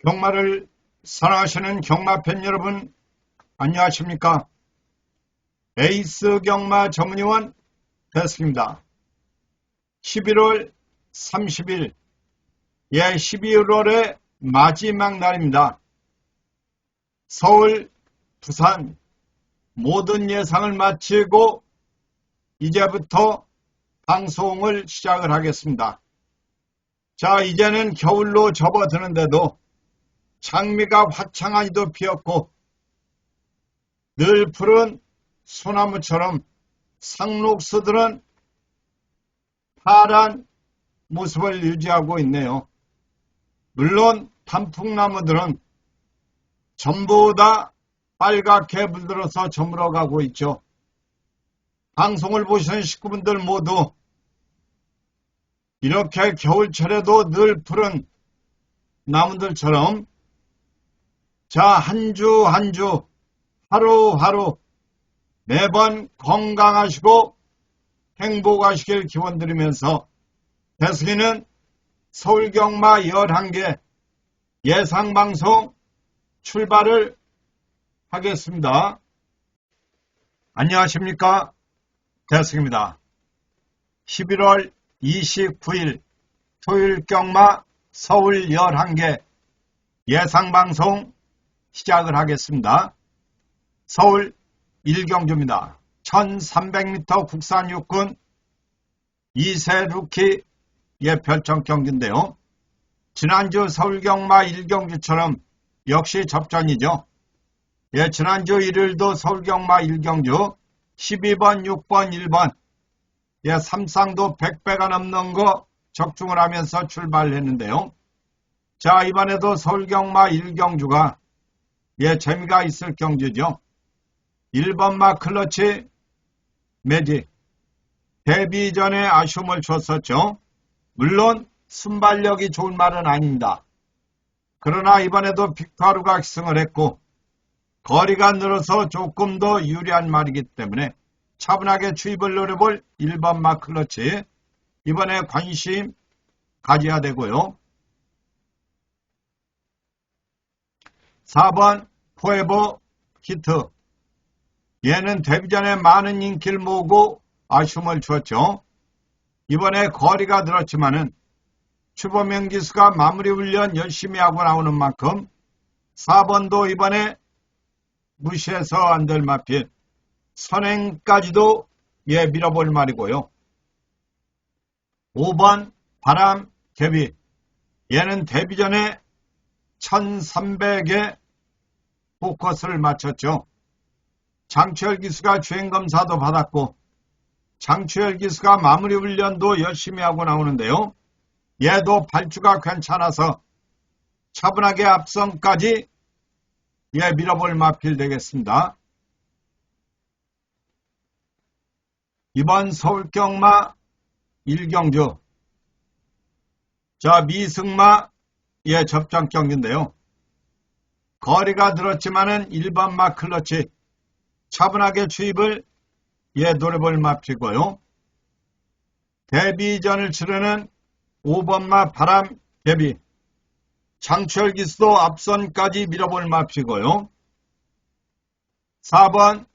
경마를 사랑하시는 경마팬 여러분, 안녕하십니까? 에이스 경마 전문위원 됐습니다. 11월 30일, 12월의 마지막 날입니다. 서울, 부산 모든 예상을 마치고 이제부터 방송을 시작을 하겠습니다. 자, 이제는 겨울로 접어드는데도 장미가 화창하니도 피었고 늘 푸른 소나무처럼 상록수들은 파란 모습을 유지하고 있네요. 물론 단풍나무들은 전부 다 빨갛게 물들어서 저물어가고 있죠. 방송을 보시는 식구분들 모두 이렇게 겨울철에도 늘 푸른 나무들처럼 자, 한 주 한 주 하루하루 매번 건강하시고 행복하시길 기원드리면서 대승이는 서울경마 11개 예상방송 출발을 하겠습니다. 안녕하십니까? 대승입니다. 11월 29일 토요일 경마 서울 11개 예상방송 시작을 하겠습니다. 서울 1경주입니다. 1300m 국산 육군 2세 루키 별정 경기인데요. 지난주 서울경마 1경주처럼 역시 접전이죠. 지난주 일요일도 서울경마 1경주 12번, 6번, 1번 3상도 100배가 넘는 거 적중을 하면서 출발을 했는데요. 자, 이번에도 서울경마 1경주가 재미가 있을 경주죠. 1번마 클러치 매직 데뷔 전에 아쉬움을 줬었죠. 물론 순발력이 좋은 말은 아닙니다. 그러나 이번에도 빅파루가 기승을 했고 거리가 늘어서 조금 더 유리한 말이기 때문에 차분하게 추입을 노려볼 1번마 클러치 이번에 관심 가져야 되고요. 4번 포에버 히트 얘는 데뷔 전에 많은 인기를 모으고 아쉬움을 주었죠. 이번에 거리가 늘었지만은 추범영 기수가 마무리 훈련 열심히 하고 나오는 만큼 4번도 이번에 무시해서 안 될 마필 선행까지도 밀어볼 말이고요. 5번 바람 개비 얘는 데뷔 전에 1300에 포커스를 맞췄죠. 장추열 기수가 주행검사도 받았고 장추열 기수가 마무리 훈련도 열심히 하고 나오는데요. 얘도 발주가 괜찮아서 차분하게 앞선까지 밀어볼 마필 되겠습니다. 이번 서울경마 1경주 자, 미승마 접전 경기인데요. 거리가 늘었지만은 1번마 클러치 차분하게 추입을 노려볼 마필이고요. 데뷔전을 치르는 5번마 바람 개비 장추열 기수도 앞선까지 밀어볼 마필이고요. 4번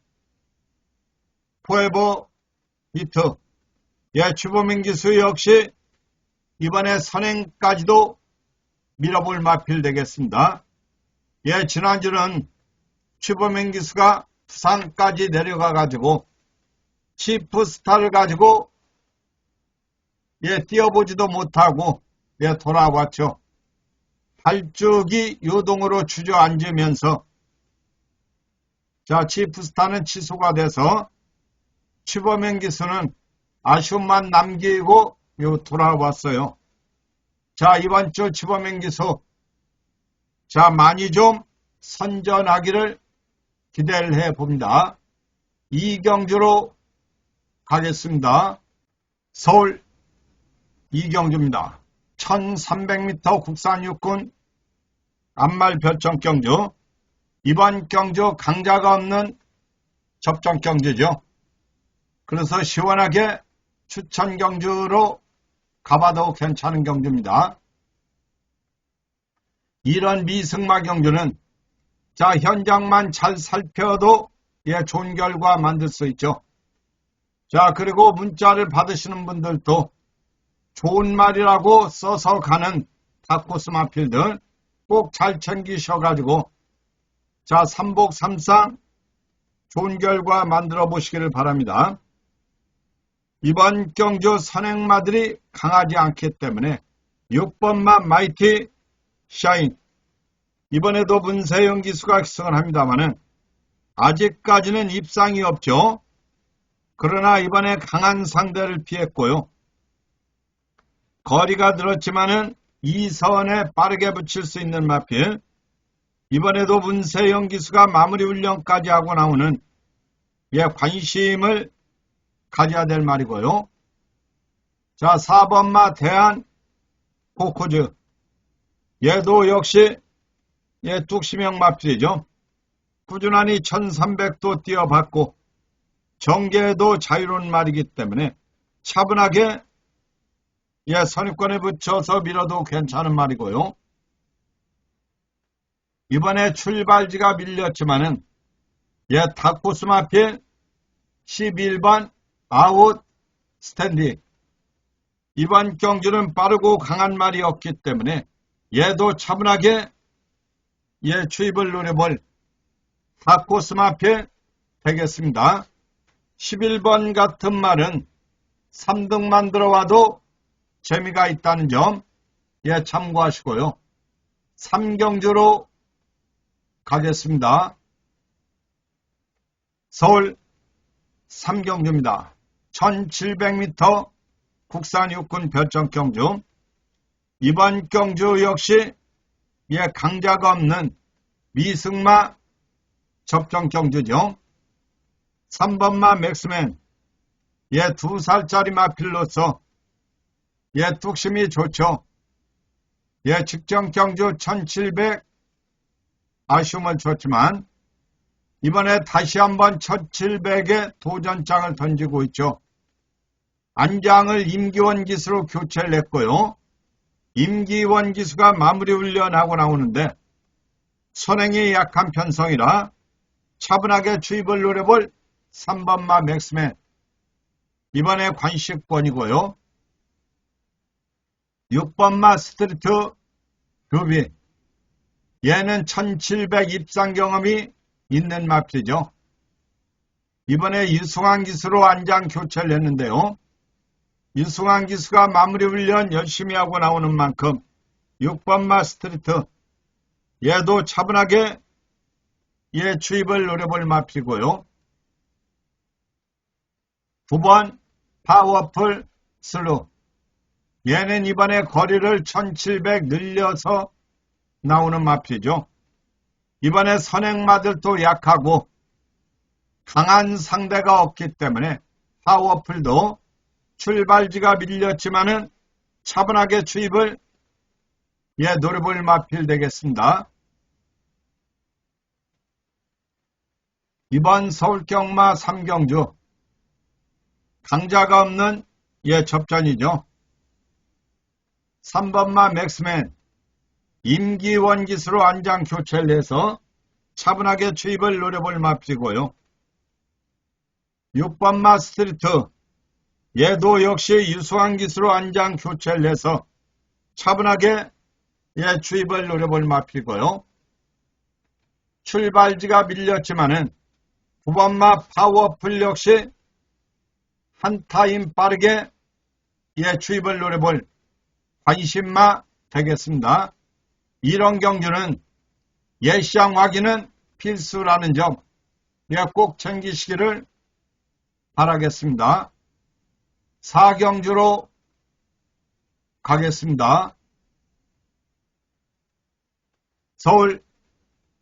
포에버 히트 추범인 기수 역시 이번에 선행까지도 밀어볼 마필 되겠습니다. 지난주는 추범인 기수가 부산까지 내려가가지고 치프스타를 가지고 뛰어보지도 못하고 돌아왔죠. 발주기 요동으로 주저앉으면서 자, 치프스타는 취소가 돼서 추범인 기수는 아쉬움만 남기고 돌아왔어요. 자, 이번 주 추범인 기수 자, 많이 좀 선전하기를 기대를 해봅니다. 2경주로 가겠습니다. 서울 2경주입니다. 1300m 국산 육군 암말 별정 경주 이번 경주 강자가 없는 접전 경주죠. 그래서 시원하게 추천 경주로 가봐도 괜찮은 경주입니다. 이런 미승마 경주는 자, 현장만 잘 살펴도 좋은 결과 만들 수 있죠. 자, 그리고 문자를 받으시는 분들도 좋은 말이라고 써서 가는 닭코스마필들 꼭 잘 챙기셔가지고 자, 삼복삼상 좋은 결과 만들어 보시기를 바랍니다. 이번 경주 선행마들이 강하지 않기 때문에 6번마 마이티 샤인 이번에도 문세영 기수가 기승을 합니다마는 아직까지는 입상이 없죠. 그러나 이번에 강한 상대를 피했고요. 거리가 늘었지만은 2선에 빠르게 붙일 수 있는 마필. 이번에도 문세영 기수가 마무리 훈련까지 하고 나오는 관심을 가져야 될 말이고요. 자, 4번마 대한 코코즈. 얘도 역시 뚝심형 마필이죠. 꾸준하니 1300도 뛰어봤고 정계도 자유로운 말이기 때문에 차분하게 선입권에 붙여서 밀어도 괜찮은 말이고요. 이번에 출발지가 밀렸지만은 닭코스 마필 11번 아웃 스탠디. 이번 경주는 빠르고 강한 말이었기 때문에 얘도 차분하게 추입을 노려볼 닭코스 마필 되겠습니다. 11번 같은 말은 3등만 들어와도 재미가 있다는 점 참고하시고요. 3경주로 가겠습니다. 서울 3경주입니다. 1700m 국산 육군 별정 경주. 이번 경주 역시 강자가 없는 미승마 접종 경주죠. 3번마 맥스맨 2살짜리 마필로서 뚝심이 좋죠. 직전 경주 1700 아쉬움을 줬지만 이번에 다시 한번 1700에 도전장을 던지고 있죠. 안장을 임기원 기수로 교체를 했고요. 임기원 기수가 마무리 훈련하고 나오는데 선행이 약한 편성이라 차분하게 추입을 노려볼 3번마 맥스맨. 이번에 관식권이고요. 6번마 스트리트 루비. 얘는 1700 입상 경험이 있는 마필이죠. 이번에 유승환 기수로 안장 교체를 했는데요. 유승환 기수가 마무리 훈련 열심히 하고 나오는 만큼 6번마 스트리트 얘도 차분하게 추입을 노려볼 마필이고요. 9번 파워풀 슬루. 얘는 이번에 거리를 1700 늘려서 나오는 마필이죠. 이번에 선행마들도 약하고 강한 상대가 없기 때문에 파워풀도 출발지가 밀렸지만은 차분하게 추입을 노려볼 마필 되겠습니다. 이번 서울경마 3경주 강자가 없는 접전이죠. 3번마 맥스맨 임기원 기수로 안장 교체를 해서 차분하게 추입을 노려볼 마필이고요. 6번마 스트리트 얘도 역시 유수한 기수로 안장 교체를 해서 차분하게 추입을 노려볼 마필이고요. 출발지가 밀렸지만은 9번마 파워풀 역시 한 타임 빠르게 추입을 노려볼 관심마 되겠습니다. 이런 경주는 시장 확인은 필수라는 점 꼭 챙기시기를 바라겠습니다. 4경주로 가겠습니다. 서울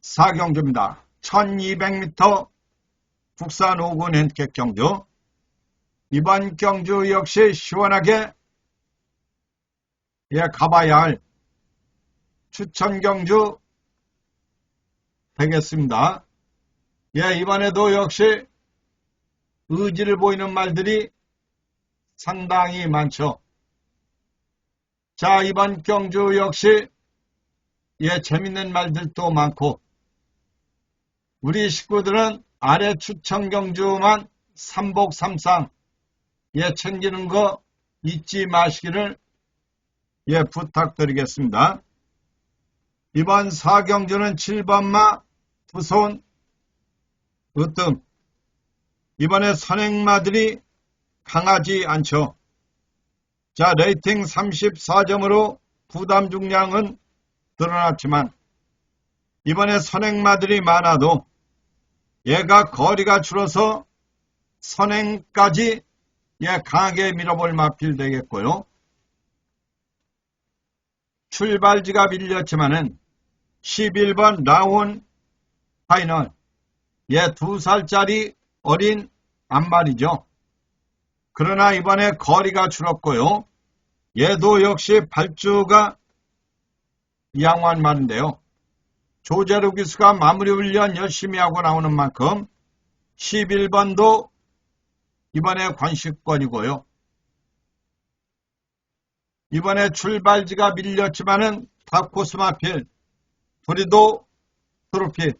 4경주입니다. 1200m 국산 5군 핸디캡 경주. 이번 경주 역시 시원하게 가봐야 할 추천 경주 되겠습니다. 이번에도 역시 의지를 보이는 말들이 상당히 많죠. 자, 이번 경주 역시 재밌는 말들도 많고, 우리 식구들은 아래 추천 경주만 삼복삼상 챙기는 거 잊지 마시기를 부탁드리겠습니다. 이번 4경주는 7번마 두손 으뜸. 이번에 선행마들이 강하지 않죠. 자, 레이팅 34점으로 부담 중량은 드러났지만 이번에 선행마들이 많아도 얘가 거리가 줄어서 선행까지 강하게 밀어볼 마필 되겠고요. 출발지가 밀렸지만은 11번 라온 파이널 2살짜리 어린 암말이죠. 그러나 이번에 거리가 줄었고요. 얘도 역시 발주가 양호한 말인데요. 조재루 기수가 마무리 훈련 열심히 하고 나오는 만큼 11번도 이번에 관식권이고요. 이번에 출발지가 밀렸지만은 다코스마필, 브리도 트로피.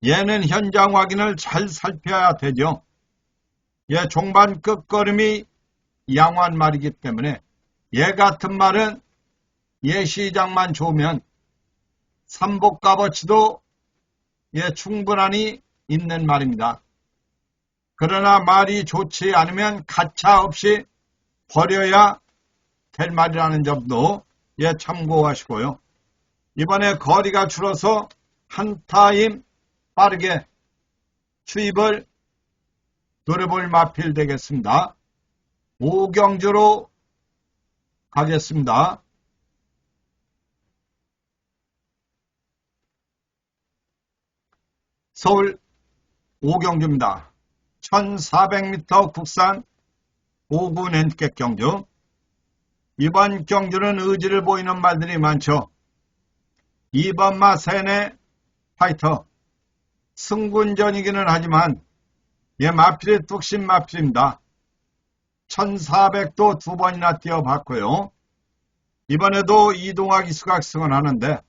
얘는 현장 확인을 잘 살펴야 되죠. 종반 끝걸음이 양호한 말이기 때문에 얘 같은 말은 시장만 좋으면 삼복 값어치도 충분하니 있는 말입니다. 그러나 말이 좋지 않으면 가차 없이 버려야 될 말이라는 점도 참고하시고요. 이번에 거리가 줄어서 한 타임 빠르게 추입을 노려볼 마필 되겠습니다. 5경주로 가겠습니다. 서울 5경주입니다. 1400m 국산 5군 핸디캡 경주. 이번 경주는 의지를 보이는 말들이 많죠. 2번마 세네 파이터. 승군전이기는 하지만 마필이 뚝심 마필입니다. 1400도 두 번이나 뛰어봤고요. 이번에도 이동화 기수가 승을 하는데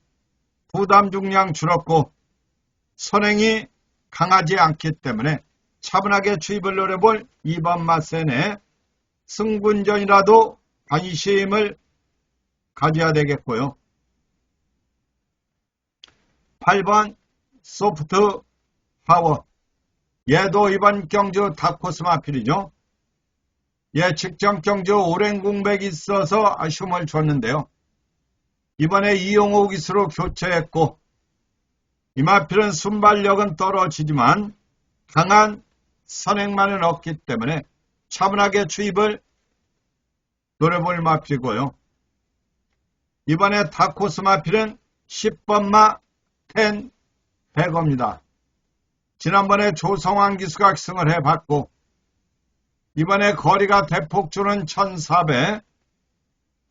부담 중량 줄었고 선행이 강하지 않기 때문에 차분하게 추입을 노려볼 2번마 세네. 승군전이라도 관심을 가져야 되겠고요. 8번 소프트 파워. 얘도 이번 경주 다코스마필이죠. 직전 경주 오랜 공백이 있어서 아쉬움을 줬는데요. 이번에 이용호 기수로 교체했고 이 마필은 순발력은 떨어지지만 강한 선행만은 없기 때문에 차분하게 추입을 노려볼 마필이고요. 이번에 다코스 마필은 10번마 텐 백어입니다. 지난번에 조성환 기수가 승을 해봤고 이번에 거리가 대폭 주는 1400.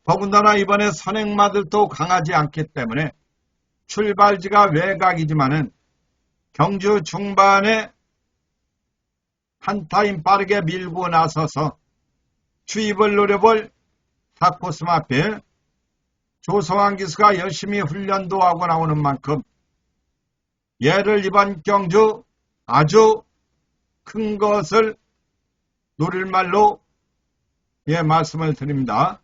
더군다나 이번에 선행마들도 강하지 않기 때문에 출발지가 외곽이지만은 경주 중반에 한 타임 빠르게 밀고 나서서 추입을 노려볼 다코스마필. 조성환 기수가 열심히 훈련도 하고 나오는 만큼 얘를 이번 경주 아주 큰 것을 노릴 말로 말씀을 드립니다.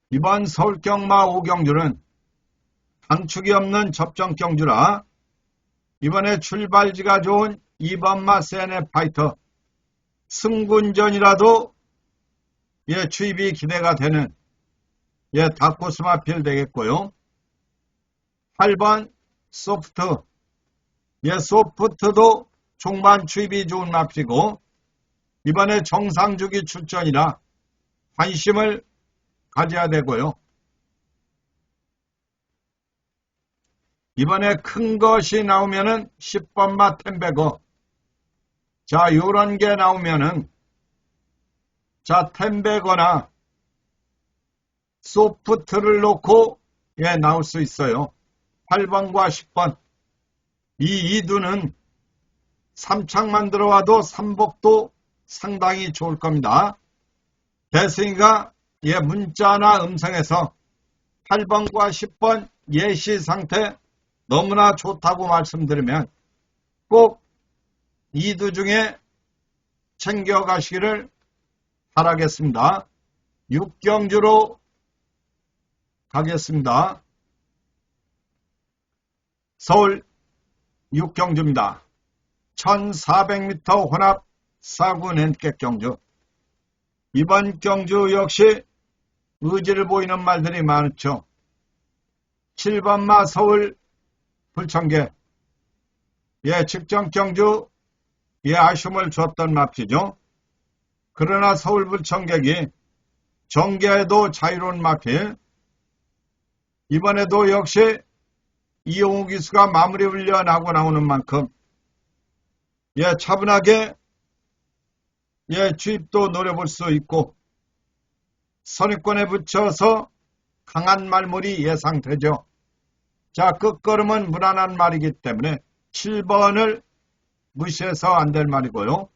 이번 서울경마 5경주는 강축이 없는 접전경주라 이번에 출발지가 좋은 2번마 세네 파이터. 승군전이라도 추입이 기대가 되는 다코스마필 되겠고요. 8번 소프트. 소프트도 종반 추입이 좋은 마필이고 이번에 정상주기 출전이라 관심을 가져야 되고요. 이번에 큰 것이 나오면은 10번마 텐베거. 자, 요런 게 나오면은 텐베거나 소프트를 놓고 나올 수 있어요. 8번과 10번. 이 이두는 3창만 들어와도 삼복도 상당히 좋을 겁니다. 대승이가 문자나 음성에서 8번과 10번 예시 상태 너무나 좋다고 말씀드리면 꼭 이 두 중에 챙겨가시기를 바라겠습니다. 6경주로 가겠습니다. 서울 6경주입니다. 1400m 혼합 4군 핸디캡 경주. 이번 경주 역시 의지를 보이는 말들이 많죠. 7번마 서울 불청객. 직전 경주 아쉬움을 줬던 마피죠. 그러나 서울 불청객이 정계에도 자유로운 마피. 이번에도 역시 이용우 기수가 마무리 훈련하고 나오는 만큼 차분하게 주입도 노려볼 수 있고 선입권에 붙여서 강한 말물이 예상되죠. 자, 끝걸음은 무난한 말이기 때문에 7번을 무시해서 안 될 말이고요.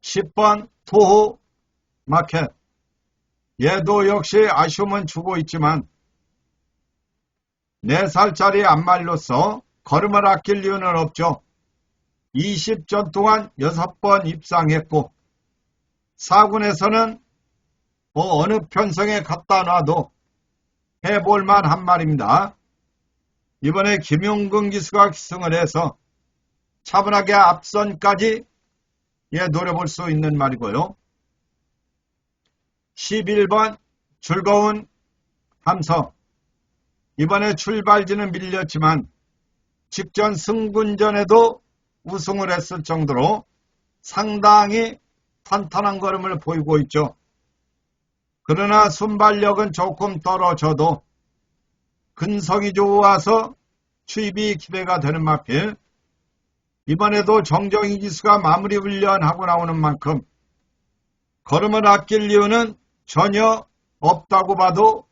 10번 토호 마켓. 얘도 역시 아쉬움은 주고 있지만 4살짜리 암말로서 걸음을 아낄 이유는 없죠. 20전 동안 6번 입상했고 4군에서는 어느 편성에 갖다 놔도 해볼만 한 말입니다. 이번에 김용근 기수가 기승을 해서 차분하게 앞선까지 노려볼 수 있는 말이고요. 11번 즐거운 함성. 이번에 출발지는 밀렸지만 직전 승군전에도 우승을 했을 정도로 상당히 탄탄한 걸음을 보이고 있죠. 그러나 순발력은 조금 떨어져도 근성이 좋아서 추입이 기대가 되는 마필. 이번에도 정정희 기수가 마무리 훈련하고 나오는 만큼 걸음을 아낄 이유는 전혀 없다고 봐도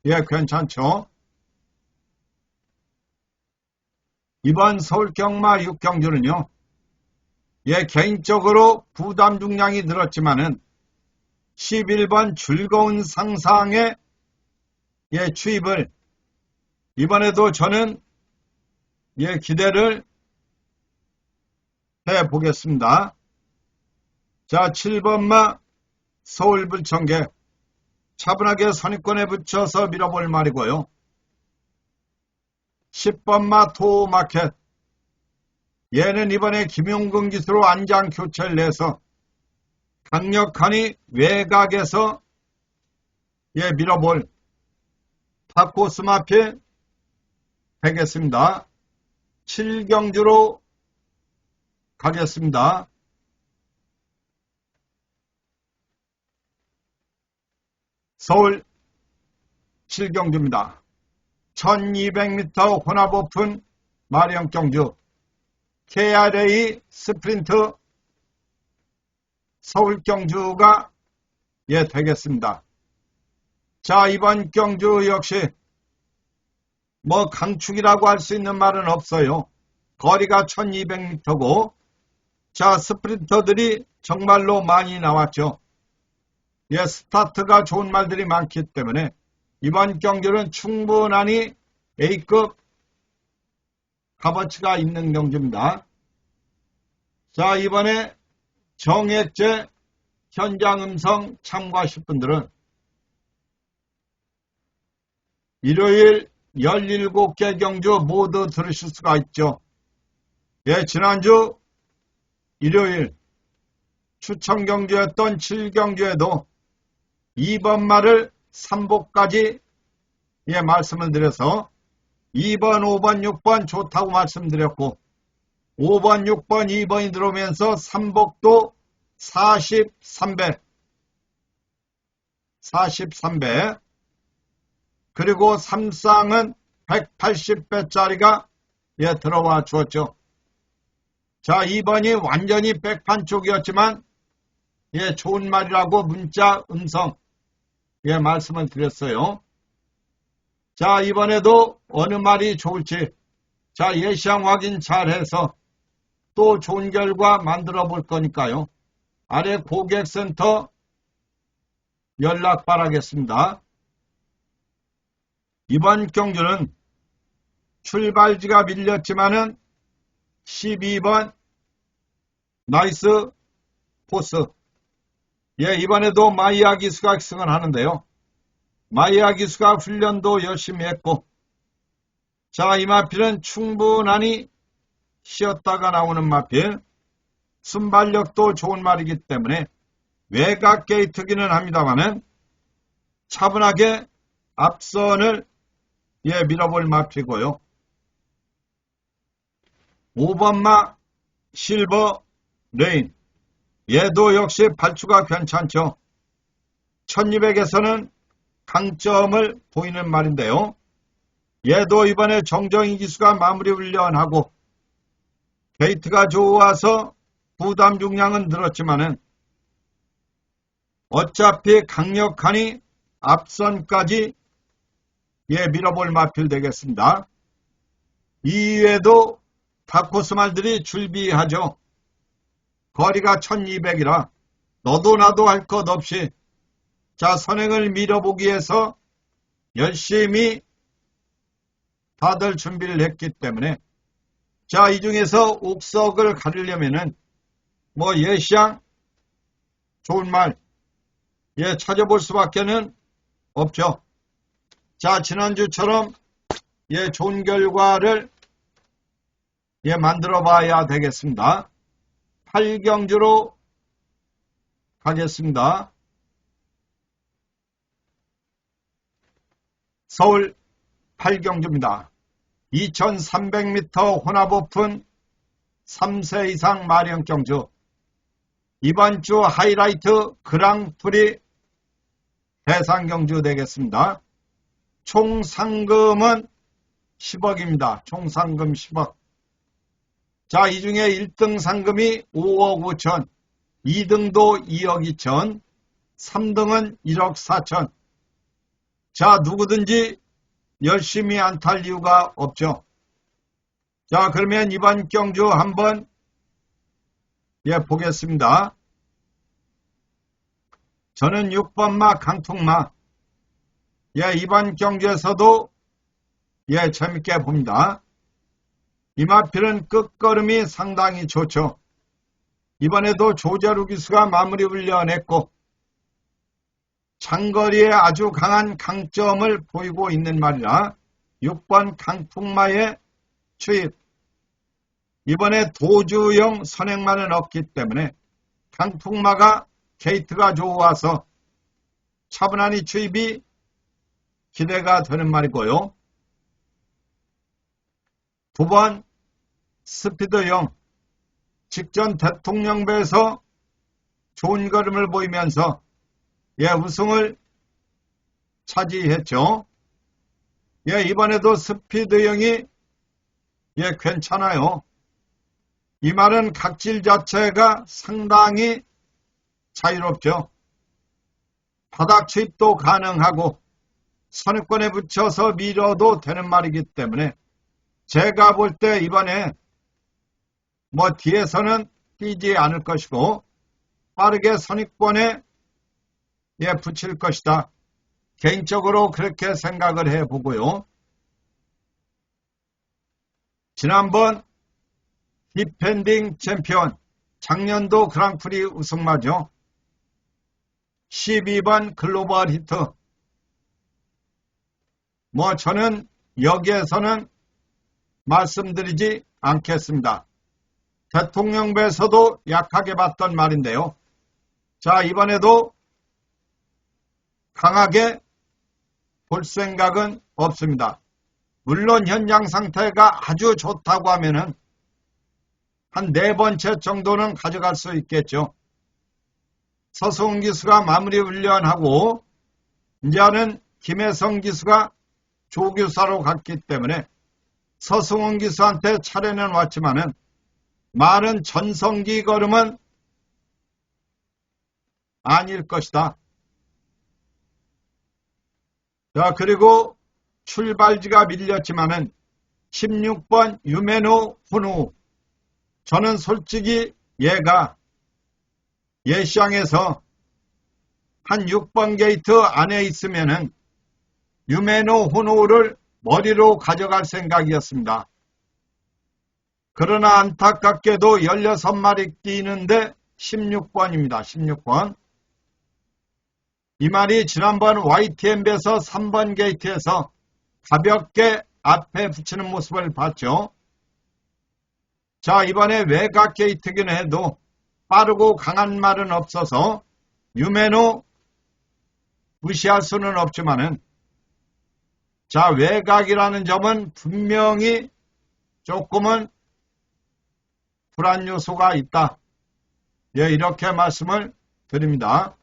괜찮죠. 이번 서울경마 6경주는요. 개인적으로 부담 중량이 늘었지만은 11번 즐거운 상상의 추입을 이번에도 저는 기대를 해보겠습니다. 자, 7번마 서울불청객. 차분하게 선입권에 붙여서 밀어볼 말이고요. 10번마 토마켓. 얘는 이번에 김용근 기수로 안장 교체를 해서 강력하니 외곽에서 밀어볼 탑코스 마필 되겠습니다. 7경주로 가겠습니다. 서울 7경주입니다. 1200m 혼합 오픈 마령 경주 KRA 스프린트 서울 경주가 되겠습니다. 자, 이번 경주 역시 강축이라고 할 수 있는 말은 없어요. 거리가 1200m고 자, 스프린터들이 정말로 많이 나왔죠. 스타트가 좋은 말들이 많기 때문에 이번 경주는 충분하니 A급 값어치가 있는 경주입니다. 자, 이번에 정액제 현장 음성 참고하실 분들은 일요일 17개 경주 모두 들으실 수가 있죠. 지난주 일요일 추천 경주였던 7경주에도 2번 말을 3복까지 말씀을 드려서 2번, 5번, 6번 좋다고 말씀드렸고 5번, 6번, 2번이 들어오면서 3복도 43배 그리고 3쌍은 180배짜리가 들어와 주었죠. 자, 2번이 완전히 백판 쪽이었지만 좋은 말이라고 문자 음성 말씀을 드렸어요. 자, 이번에도 어느 말이 좋을지 자, 예시항 확인 잘해서 또 좋은 결과 만들어 볼 거니까요. 아래 고객센터 연락 바라겠습니다. 이번 경주는 출발지가 밀렸지만은 12번 나이스 포스. 이번에도 마이야 기수가 승을 하는데요. 마이야 기수가 훈련도 열심히 했고, 자, 이 마필은 충분히 쉬었다가 나오는 마필, 순발력도 좋은 말이기 때문에 외곽 게이트기는 합니다만은 차분하게 앞선을 밀어볼 마필이고요. 5번마 실버 레인, 얘도 역시 발주가 괜찮죠. 1200에서는 강점을 보이는 말인데요. 얘도 이번에 정정희 기수가 마무리 훈련하고 게이트가 좋아서 부담 중량은 늘었지만은 어차피 강력하니 앞선까지 밀어볼 마필 되겠습니다. 이외에도 다코스 말들이 줄비하죠. 거리가 1200이라 너도 나도 할 것 없이 자, 선행을 밀어보기 위해서 열심히 다들 준비를 했기 때문에 자, 이 중에서 옥석을 가리려면은 예시양 좋은 말 찾아볼 수밖에는 없죠. 자, 지난주처럼 좋은 결과를 만들어 봐야 되겠습니다. 8경주로 가겠습니다. 서울 8경주입니다. 2300m 혼합 오픈 3세 이상 마령경주. 이번 주 하이라이트 그랑프리 대상경주 되겠습니다. 총 상금은 10억입니다. 총 상금 10억. 자, 이 중에 1등 상금이 5억 5천, 2등도 2억 2천, 3등은 1억 4천. 자, 누구든지 열심히 안 탈 이유가 없죠. 자, 그러면 이번 경주 한번 보겠습니다. 저는 6번마 강풍마. 이번 경주에서도 재밌게 봅니다. 이 마필은 끝걸음이 상당히 좋죠. 이번에도 조재루 기수가 마무리 훈련했고 장거리에 아주 강한 강점을 보이고 있는 말이라 6번 강풍마의 추입. 이번에 도주형 선행만은 없기 때문에 강풍마가 게이트가 좋아서 차분하니 추입이 기대가 되는 말이고요. 2번 스피드형, 직전 대통령배에서 좋은 걸음을 보이면서 우승을 차지했죠. 이번에도 스피드형이 괜찮아요. 이 말은 각질 자체가 상당히 자유롭죠. 바닥 추입도 가능하고 선입권에 붙여서 밀어도 되는 말이기 때문에 제가 볼 때 이번에 뒤에서는 뛰지 않을 것이고 빠르게 선입권에 붙일 것이다. 개인적으로 그렇게 생각을 해보고요. 지난번 디펜딩 챔피언, 작년도 그랑프리 우승마죠. 12번 글로벌 히트. 저는 여기에서는 말씀드리지 않겠습니다. 대통령배에서도 약하게 봤던 말인데요. 자, 이번에도 강하게 볼 생각은 없습니다. 물론 현장 상태가 아주 좋다고 하면은 한 4번째 정도는 가져갈 수 있겠죠. 서승훈 기수가 마무리 훈련하고 이제는 김혜성 기수가 조교사로 갔기 때문에 서승훈 기수한테 차례는 왔지만은 많은 전성기 걸음은 아닐 것이다. 자, 그리고 출발지가 밀렸지만은 16번 유메노 훈우. 저는 솔직히 얘가 예시장에서 한 6번 게이트 안에 있으면은 유메노 호노를 머리로 가져갈 생각이었습니다. 그러나 안타깝게도 16마리 뛰는데 16번입니다. 16번. 이 말이 지난번 YTM에서 3번 게이트에서 가볍게 앞에 붙이는 모습을 봤죠. 자, 이번에 외곽 게이트긴 해도 빠르고 강한 말은 없어서 유메노 무시할 수는 없지만은, 자, 외곽이라는 점은 분명히 조금은 불안 요소가 있다. 예, 이렇게 말씀을 드립니다.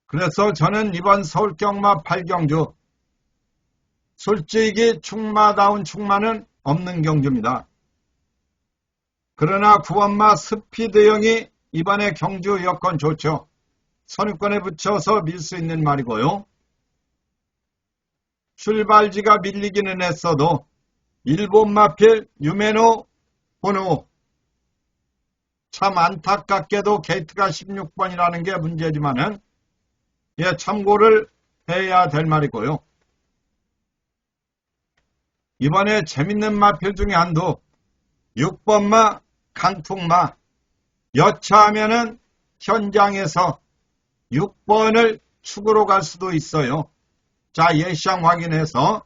그래서 저는 이번 서울경마 8경주 솔직히 충마다운 충마는 없는 경주입니다. 그러나 9번마 스피드형이 이번에 경주 여건 좋죠. 선입권에 붙여서 밀 수 있는 말이고요. 출발지가 밀리기는 했어도 일본 마필 유메노 호노, 참 안타깝게도 게이트가 16번이라는 게 문제지만은, 예, 참고를 해야 될 말이고요. 이번에 재밌는 마필 중에 한도 6번마 강풍마, 여차하면은 현장에서 6번을 축으로 갈 수도 있어요. 자, 예시장 확인해서,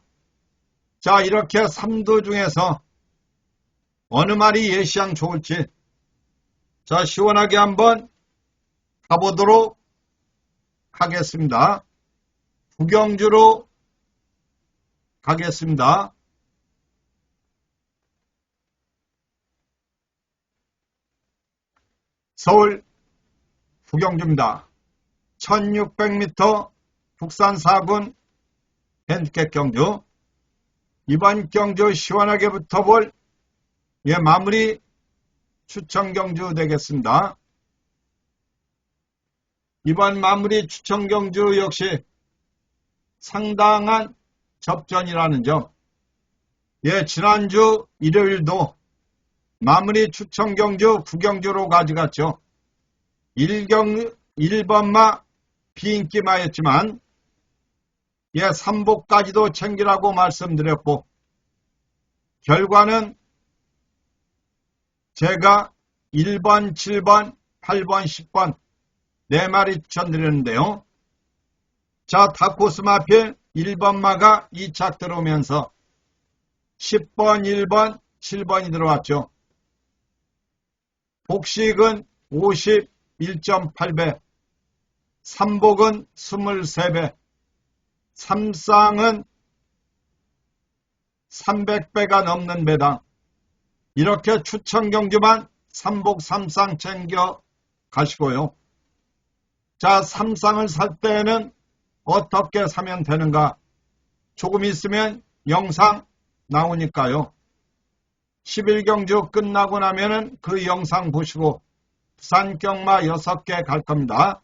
자, 이렇게 3도 중에서 어느 말이 예시장 좋을지, 자, 시원하게 한번 가보도록 하겠습니다. 구경주로 가겠습니다. 서울 구경주입니다. 1600m 북산 4군 핸디캡 경주. 이번 경주 시원하게 붙어볼, 예, 마무리 추천 경주 되겠습니다. 이번 마무리 추천 경주 역시 상당한 접전이라는 점. 예, 지난주 일요일도 마무리 추천 경주 9경주로 가져갔죠. 1번마 비인기마였지만, 예, 3복까지도 챙기라고 말씀드렸고, 결과는 제가 1번, 7번, 8번, 10번 4마리 추천드렸는데요. 자, 다코스 마필 1번마가 2착 들어오면서 10번, 1번, 7번이 들어왔죠. 복식은 51.8배, 3복은 23배, 3쌍은 300배가 넘는 배당. 이렇게 추천 경주만 3복 3쌍 챙겨 가시고요. 자, 3쌍을 살 때는 어떻게 사면 되는가? 조금 있으면 영상 나오니까요. 11경주 끝나고 나면은 그 영상 보시고 부산 경마 6개 갈 겁니다.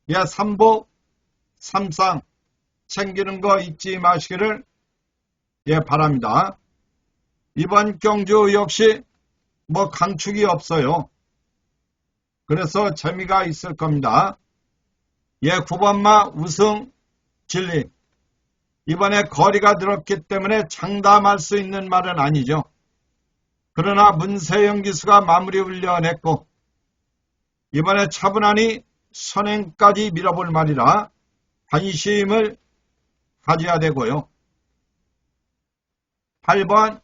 예, 3복 3쌍 챙기는 거 잊지 마시기를, 예, 바랍니다. 이번 경주 역시 뭐 강축이 없어요. 그래서 재미가 있을 겁니다. 예, 9번마 우승 진리. 이번에 거리가 들었기 때문에 장담할 수 있는 말은 아니죠. 그러나 문세영 기수가 마무리 훈련했고, 이번에 차분하니 선행까지 밀어볼 말이라 관심을 가져야 되고요. 8번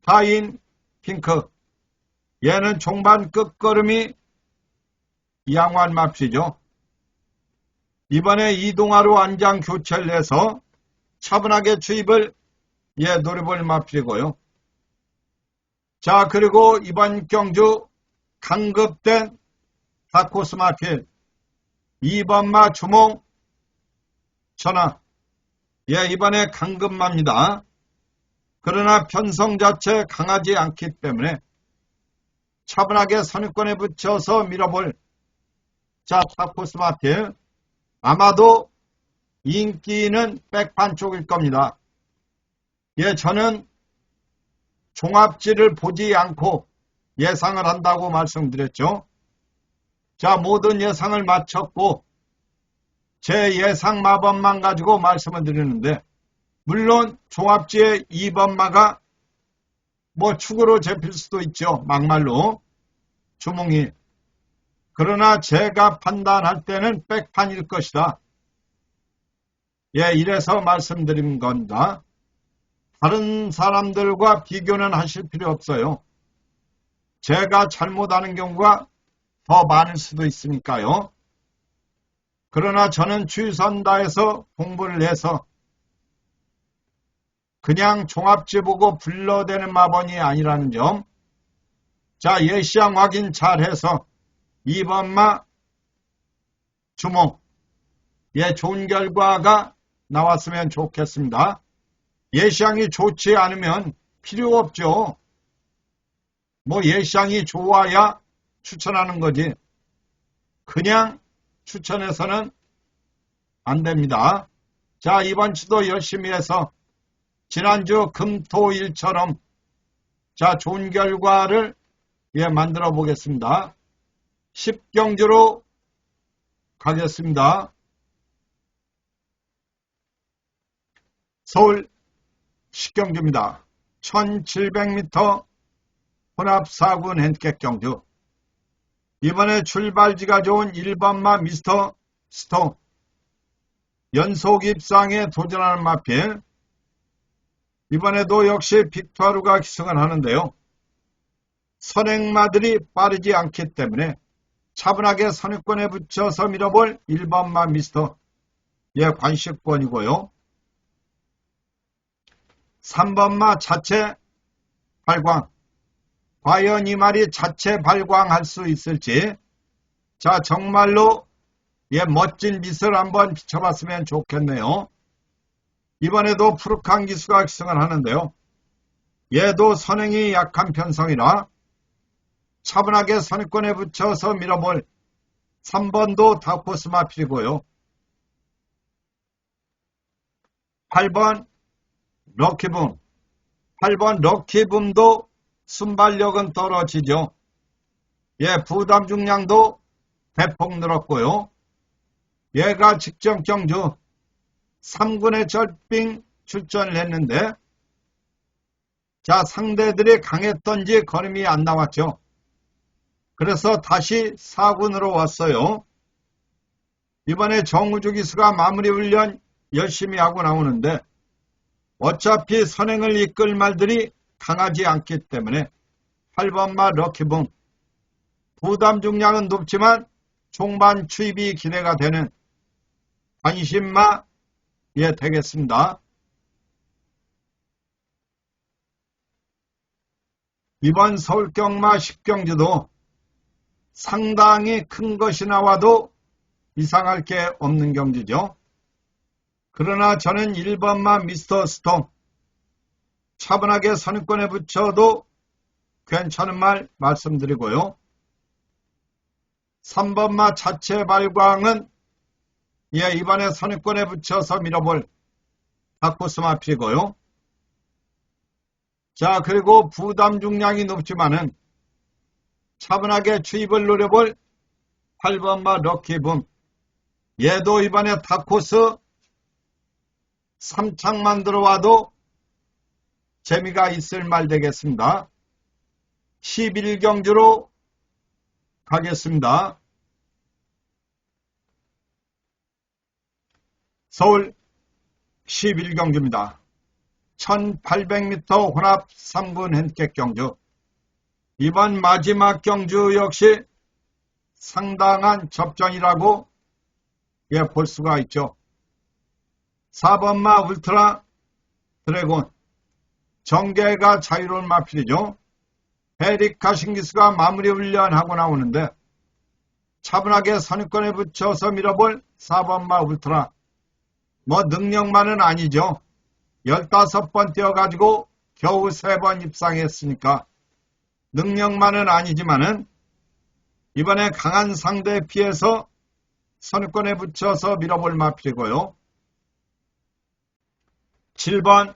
파인 핑크. 얘는 종반 끝걸음이 양환 맙시죠. 이번에 이동하로 안장 교체를 해서 차분하게 주입을, 예, 노려볼 맙시고요. 자, 그리고 이번 경주 강급된 다코스 마필 2번마 주몽 전화. 예, 이번에 강급마입니다. 그러나 편성 자체 강하지 않기 때문에 차분하게 선입권에 붙여서 밀어볼, 자, 다코스 마필. 아마도 인기는 백판 쪽일 겁니다. 예, 저는 종합지를 보지 않고 예상을 한다고 말씀드렸죠. 자, 모든 예상을 마쳤고 제 예상 마법만 가지고 말씀을 드리는데, 물론 종합지의 2번마가 뭐 축으로 잡힐 수도 있죠. 막말로 주몽이. 그러나 제가 판단할 때는 백판일 것이다. 예, 이래서 말씀드린 겁니다. 다른 사람들과 비교는 하실 필요 없어요. 제가 잘못하는 경우가 더 많을 수도 있으니까요. 그러나 저는 최선다해서 공부를 해서 그냥 종합지 보고 불러대는 마번이 아니라는 점. 자, 예시양 확인 잘해서 2번마 주몽. 예, 좋은 결과가 나왔으면 좋겠습니다. 예시양이 좋지 않으면 필요 없죠. 뭐 예시양이 좋아야 추천하는 거지. 그냥 추천해서는 안 됩니다. 자, 이번 주도 열심히 해서 지난주 금토일처럼 자, 좋은 결과를 만들어 보겠습니다. 10경주로 가겠습니다. 서울 10경주입니다. 1700m 혼합 4군 핸디캡 경주. 이번에 출발지가 좋은 1번마 미스터 스톤. 연속 입상에 도전하는 마필. 이번에도 역시 빅투아루가 기승을 하는데요. 선행마들이 빠르지 않기 때문에 차분하게 선행권에 붙여서 밀어볼 1번마 미스터. 예, 관식권이고요. 3번마 자체 발광. 과연 이 말이 자체 발광할 수 있을지. 자, 정말로 멋진 빛을 한번 비춰봤으면 좋겠네요. 이번에도 푸르칸 기수가 기승을 하는데요. 얘도 선행이 약한 편성이라 차분하게 선행권에 붙여서 밀어볼 3번도 다코스 마필이고요. 8번 럭키붐. 8번 럭키붐도 순발력은 떨어지죠. 예, 부담 중량도 대폭 늘었고요. 얘가 직전 경주 3군의 절빙 출전을 했는데 자, 상대들이 강했던지 걸음이 안 나왔죠. 그래서 다시 4군으로 왔어요. 이번에 정우주 기수가 마무리 훈련 열심히 하고 나오는데 어차피 선행을 이끌 말들이 강하지 않기 때문에 8번마 럭키붐. 부담 중량은 높지만 종반 추입이 기대가 되는 관심마 되겠습니다. 이번 서울경마 10경주도 상당히 큰 것이 나와도 이상할 게 없는 경주죠. 그러나 저는 1번마 미스터 스톰. 차분하게 선행권에 붙여도 괜찮은 말 말씀드리고요. 3번마 자체 발광은 이번에 선행권에 붙여서 밀어볼 다코스 마필이고요. 자, 그리고 부담 중량이 높지만은 차분하게 추입을 노려볼 8번마 럭키붐. 얘도 이번에 다코스 3창만 들어와도 재미가 있을 말 되겠습니다. 11경주로 가겠습니다. 서울 11경주입니다. 1800m 혼합 3군 핸디캡 경주. 이번 마지막 경주 역시 상당한 접전이라고 볼 수가 있죠. 4번마 울트라 드래곤. 정계가 자유로운 마필이죠. 에릭 신기수가 마무리 훈련하고 나오는데 차분하게 선행권에 붙여서 밀어볼 4번마 울트라. 뭐 능력만은 아니죠. 15번 뛰어가지고 겨우 3번 입상했으니까 능력만은 아니지만은 이번에 강한 상대에 피해서 선행권에 붙여서 밀어볼 마필이고요. 7번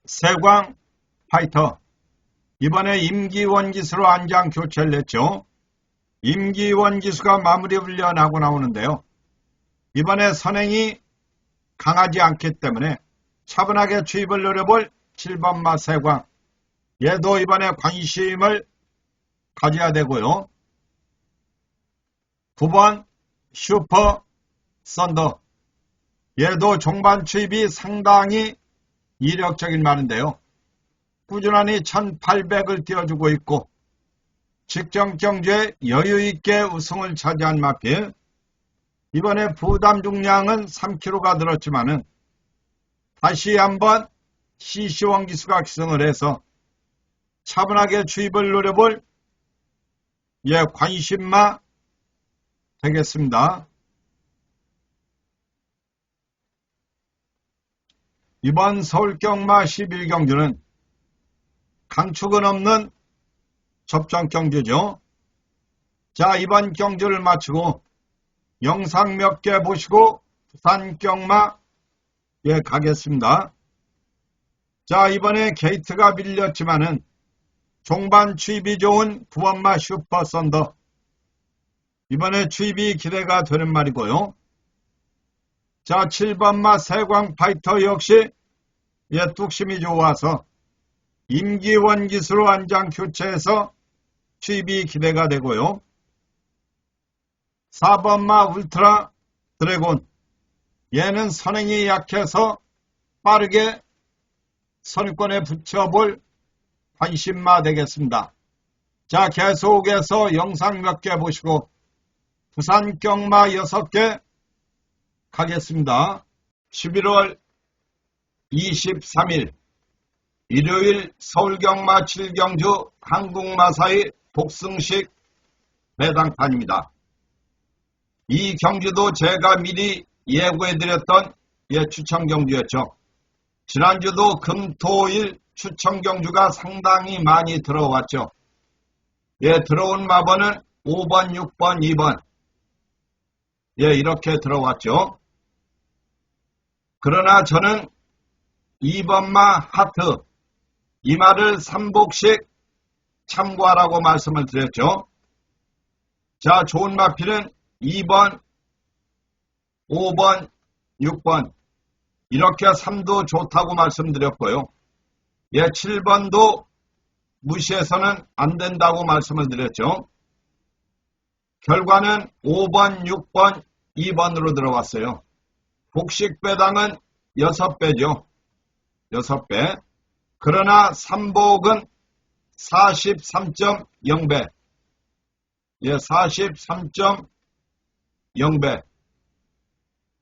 세광 파이터. 이번에 임기원 기수로 안장 교체를 했죠. 임기원 기수가 마무리 훈련하고 나오는데요. 이번에 선행이 강하지 않기 때문에 차분하게 추입을 노려볼 7번 마세광. 얘도 이번에 관심을 가져야 되고요. 9번 슈퍼 썬더. 얘도 종반 추입이 상당히 이력적인 말인데요. 꾸준히 1800을 띄워주고 있고 직전 경주에 여유있게 우승을 차지한 마필. 이번에 부담 중량은 3kg가 늘었지만은 다시 한번 CC1 기수가 기승을 해서 차분하게 추입을 노려볼 관심마 되겠습니다. 이번 서울경마 11경주는 강축은 없는 접전 경주죠. 자, 이번 경주를 마치고 영상 몇 개 보시고 부산경마 가겠습니다. 자, 이번에 게이트가 밀렸지만은 종반 추입이 좋은 9번마 슈퍼 썬더. 이번에 추입이 기대가 되는 말이고요. 자, 7번마 세광 파이터 역시 뚝심이 좋아서 임기원 기수로 안장 교체해서 추입이 기대가 되고요. 4번마 울트라 드래곤. 얘는 선행이 약해서 빠르게 선위권에 붙여볼 관심마 되겠습니다. 자, 계속해서 영상 몇 개 보시고 부산경마 6개 가겠습니다. 11월 23일 일요일 서울경마 7경주 한국마사의 복승식 배당판입니다. 이 경주도 제가 미리 예고해드렸던 추천 경주였죠. 지난주도 금, 토, 일 추천 경주가 상당히 많이 들어왔죠. 들어온 마번은 5번, 6번, 2번 이렇게 들어왔죠. 그러나 저는 2번마 하트 이 말을 3복씩 참고하라고 말씀을 드렸죠. 자, 좋은 마필은 2번, 5번, 6번 이렇게 3도 좋다고 말씀드렸고요. 7번도 무시해서는 안 된다고 말씀을 드렸죠. 결과는 5번, 6번, 2번으로 들어왔어요. 복식 배당은 6배죠. 6배. 그러나 3복은 43.0배. 43.0배.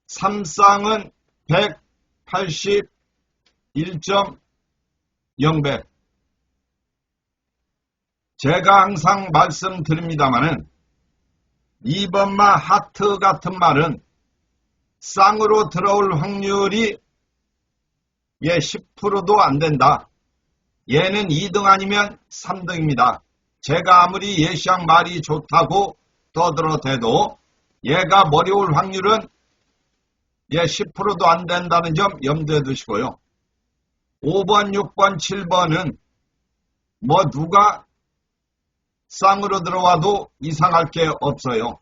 3쌍은 181.0배. 제가 항상 말씀드립니다마는 2번마 하트 같은 말은 쌍으로 들어올 확률이 10%도 안 된다. 얘는 2등 아니면 3등입니다. 제가 아무리 예시양 말이 좋다고 떠들어대도 얘가 머리 올 확률은 10%도 안 된다는 점 염두에 두시고요. 5번, 6번, 7번은 누가 쌍으로 들어와도 이상할 게 없어요.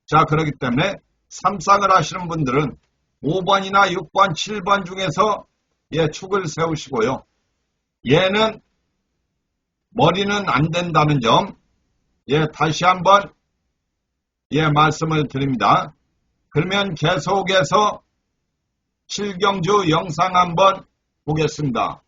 자, 그렇기 때문에 3쌍을 하시는 분들은 5번이나 6번, 7번 중에서 축을 세우시고요. 얘는 머리는 안 된다는 점 다시 한번 말씀을 드립니다. 그러면 계속해서 7경주 영상 한번 보겠습니다.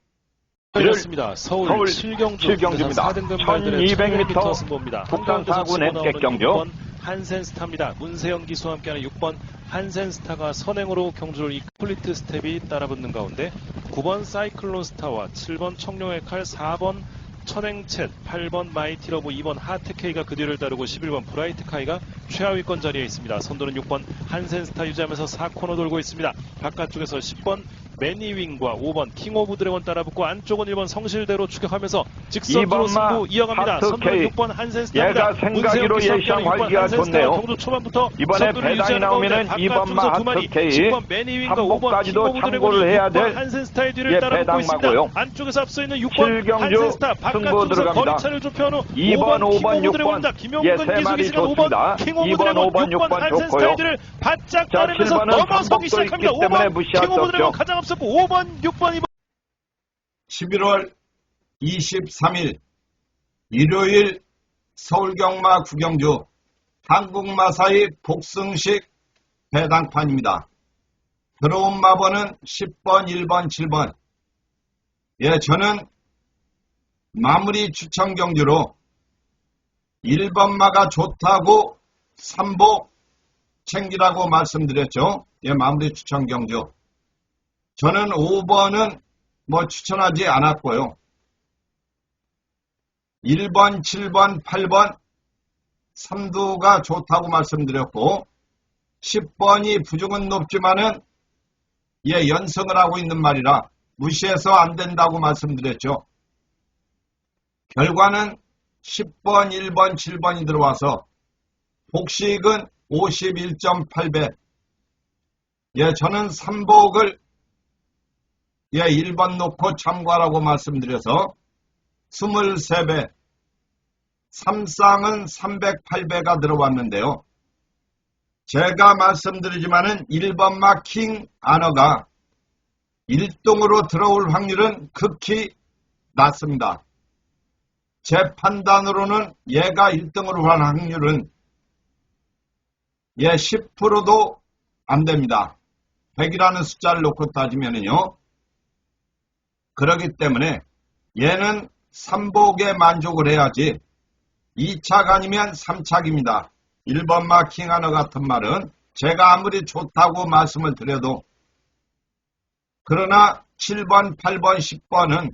그렇습니다. 서울 7경주입니다. 1200m 승부입니다. 국산 4구 넷개 경주 한센스타입니다. 문세영 기수와 함께하는 6번 한센스타가 선행으로 경주를 이끌 폴리트 스텝이 따라붙는 가운데 9번 사이클론 스타와 7번 청룡의 칼, 4번 천행챗, 8번 마이티러브, 2번 하트케이가 그 뒤를 따르고 11번 브라이트카이가 최하위권 자리에 있습니다. 선두는 6번 한센스타 유지하면서 4코너 돌고 있습니다. 바깥쪽에서 10번 매니윙과 5번 킹 오브 드래곤 따라붙고 안쪽은 1번 성실대로 추격하면서 직선으로 2번마 승부 이어갑니다. 선두는 6번 한센스타입니다. 얘가 생각으로 예시한 활기가 좋네요. 경주 초반부터 이번에 선두를 배당이 유지하는 나오면은 가운데 2번마 바깥 두 마리, 하트케이 10번 매니윙과 5번 킹 3번까지도 오브 드래곤이 참고를 해야 6번 될 한센스타의 뒤를 예, 따라붙고 배당마고요. 있습니다. 안쪽에서 앞서 있는 6번 7경주 한센스타 승부 바깥쪽에서 들어갑니다. 거리차를 좁혀온 후 2번, 5번, 6번 다 예, 김용근 세 마리 기수기수가 좋습니다. 5번 킹 오브 2번, 드래곤 5번, 6번 6번 한센스타의 뒤를 바짝 자, 따르면서 7번은 넘어서기 반복도 시작합니다. 있기 때문에 5번 무시할 킹 수 오브 드래곤 없죠. 가장 앞섰고 5번 6번 2번 11월 23일 일요일 서울경마 구경주 한국마사의 복승식 배당판입니다. 들어온 마번은 10번, 1번, 7번. 예, 저는 마무리 추천 경주로 1번마가 좋다고 3보 챙기라고 말씀드렸죠. 예, 마무리 추천 경주. 저는 5번은 뭐 추천하지 않았고요. 1번, 7번, 8번, 3두가 좋다고 말씀드렸고 10번이 부족은 높지만은 예, 연승을 하고 있는 말이라 무시해서 안 된다고 말씀드렸죠. 결과는 10번, 1번, 7번이 들어와서 복식은 51.8배. 예, 저는 3복을 예, 1번 놓고 참고하라고 말씀드려서 23배, 3쌍은 308배가 들어왔는데요. 제가 말씀드리지만은 1번마 킹 아너가 1등으로 들어올 확률은 극히 낮습니다. 제 판단으로는 얘가 1등으로 할 확률은 예, 10%도 안 됩니다. 100이라는 숫자를 놓고 따지면은요. 그렇기 때문에 얘는 3복에 만족을 해야지 2착 아니면 3착입니다. 1번마 킹하너 같은 말은 제가 아무리 좋다고 말씀을 드려도 그러나 7번, 8번, 10번은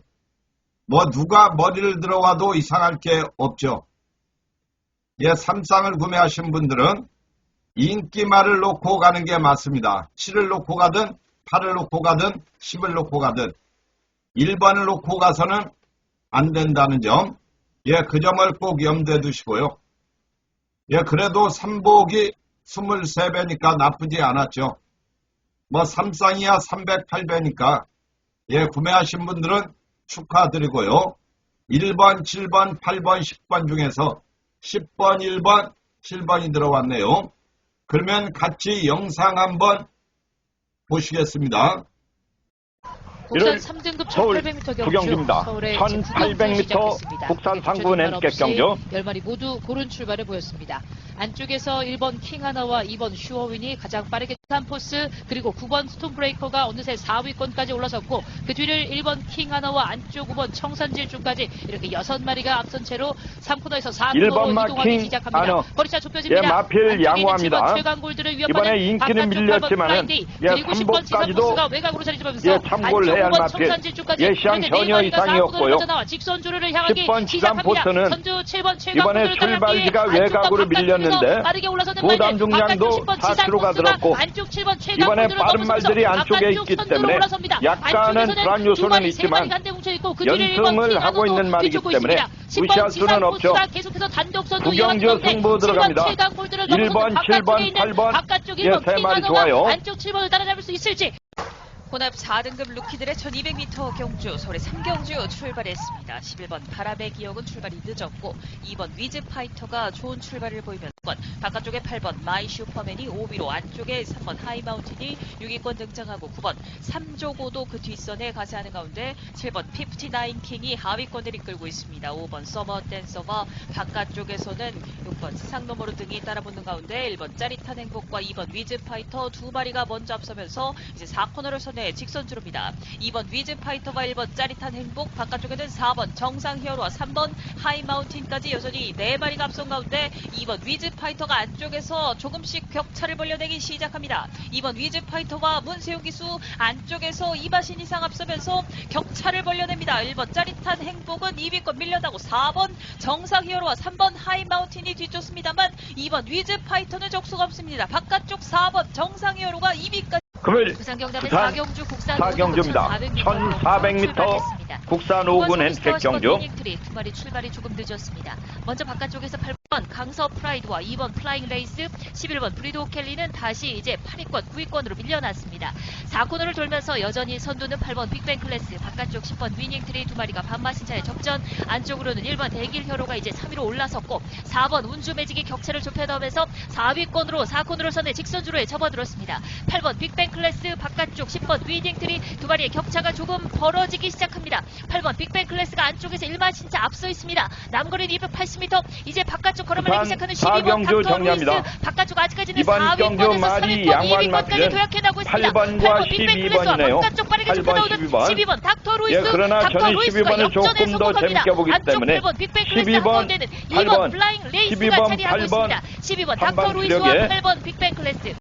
뭐 누가 머리를 들어와도 이상할 게 없죠. 예, 3쌍을 구매하신 분들은 인기말을 놓고 가는 게 맞습니다. 7을 놓고 가든 8을 놓고 가든 10을 놓고 가든 1번을 놓고 가서는 안 된다는 점, 예, 그 점을 꼭 염두에 두시고요. 예, 그래도 3복이 23배니까 나쁘지 않았죠. 뭐 3쌍이야 308배니까 예, 구매하신 분들은 축하드리고요. 1번, 7번, 8번, 10번 중에서 10번, 1번, 7번이 들어왔네요. 그러면 같이 영상 한번 보시겠습니다. 국산 3등급 서울 1800m 경주 구경주입니다. 서울의 1800m 국산 상구 낸객 경주 10마리 모두 고른 출발을 보였습니다. 안쪽에서 1번 킹하나와 2번 슈어윈이 가장 빠르게 3포스 그리고 9번 스톤브레이커가 어느새 4위권까지 올라섰고 그 뒤를 1번 킹하나와 안쪽 5번 청산질주까지 이렇게 6마리가 앞선 채로 3코너에서 4코너로 이동하기 시작합니다. 거리차 좁혀집니다. 예, 마필 양호합니다. 최강골들을 이번에 인기는 밀렸지만은 예, 3복까지도 외곽으로 자리 잡으면서 예, 참고를 해야 할 마필 예시한 전혀 이상이었고요. 10번 지상 포스는 이번에 출발지가 외곽으로 밀렸는데 부담 중량도 4kg가 들었고 이번에 빠른 말들이 안쪽에 있기 때문에 약간은 불안 요소는 있지만 연승을 하고 있는 말이기 때문에 무시할 수는 없죠. 구경주 승부 들어갑니다. 1번, 7번, 8번 예, 3마리 좋아요. 안쪽 7번을 따라잡을 수 있을지. 혼합 4등급 루키들의 1200m 경주 서울의 3경주 출발했습니다. 11번 바람의 기억은 출발이 늦었고 2번 위즈 파이터가 좋은 출발을 보이면서 바깥쪽에 8번 마이 슈퍼맨이 5위로 안쪽에 3번 하이마운틴이 6위권 등장하고 9번 3조고도 그 뒷선에 가세하는 가운데 7번 59킹이 하위권을 이끌고 있습니다. 5번 서머 댄서가 바깥쪽에서는 6번 세상 너머로 등이 따라붙는 가운데 1번 짜릿한 행복과 2번 위즈 파이터 두 마리가 먼저 앞서면서 이제 4코너를 선회 직선주로입니다. 2번 위즈 파이터가 1번 짜릿한 행복, 바깥쪽에는 4번 정상 히어로와 3번 하이마운틴까지 여전히 4마리가 앞선 가운데 2번 위즈 파이터가 안쪽에서 조금씩 격차를 벌려내기 시작합니다. 2번 위즈 파이터와 문세용 기수 안쪽에서 2마신 이상 앞서면서 격차를 벌려냅니다. 1번 짜릿한 행복은 2위권 밀려나고 4번 정상 히어로와 3번 하이마운틴이 뒤쫓습니다만 2번 위즈 파이터는 적수가 없습니다. 바깥쪽 4번 정상 히어로가 2위까지 금요일 부산경남의 부산 4경주 국산 사경주입니다. 1400m 국산 5군 NK 경주. 두 마리 출발이 조금 늦었습니다. 먼저 바깥쪽에서 8번 강서 프라이드와 2번 플라잉 레이스, 11번 브리도 켈리는 다시 이제 8위권, 9위권으로 밀려났습니다. 4코너를 돌면서 여전히 선두는 8번 빅뱅 클래스, 바깥쪽 10번 위닝트리 두 마리가 반마신차의 접전, 안쪽으로는 1번 대길혈호가 이제 3위로 올라섰고 4번 운주 매직이 격차를 좁혀나오면서 4위권으로 4코너를 선에 직선주로에 접어들었습니다. 8번 빅뱅 클래스, 바깥쪽 10번 위닝트리 두 마리의 격차가 조금 벌어지기 시작합니다. 8번 빅뱅 클래스가 안쪽에서 1마신차 앞서 있습니다. 남거리 280m, 이제 바깥쪽 걸어밀기 시작하는 12번 닥터 루이스, 바깥쪽 아직까지는 4위권에서 3위권, 2위권까지 도약해나고 있습니다. 8번과 12번이네요. 바깥쪽 빠르게 8번, 좁혀나오는 12번 닥터 루이스, 그러나 닥터 저는 루이스가 12번을 조금 역전에 더 재밌게 성공합니다. 보기 안쪽 때문에 8번 빅뱅 클래스 12번, 한번되는 2번 8번, 플라잉 레이스가 12번, 차지하고 8번, 있습니다. 12번 닥터 한방 루이스와 주력에 8번 빅뱅 클래스.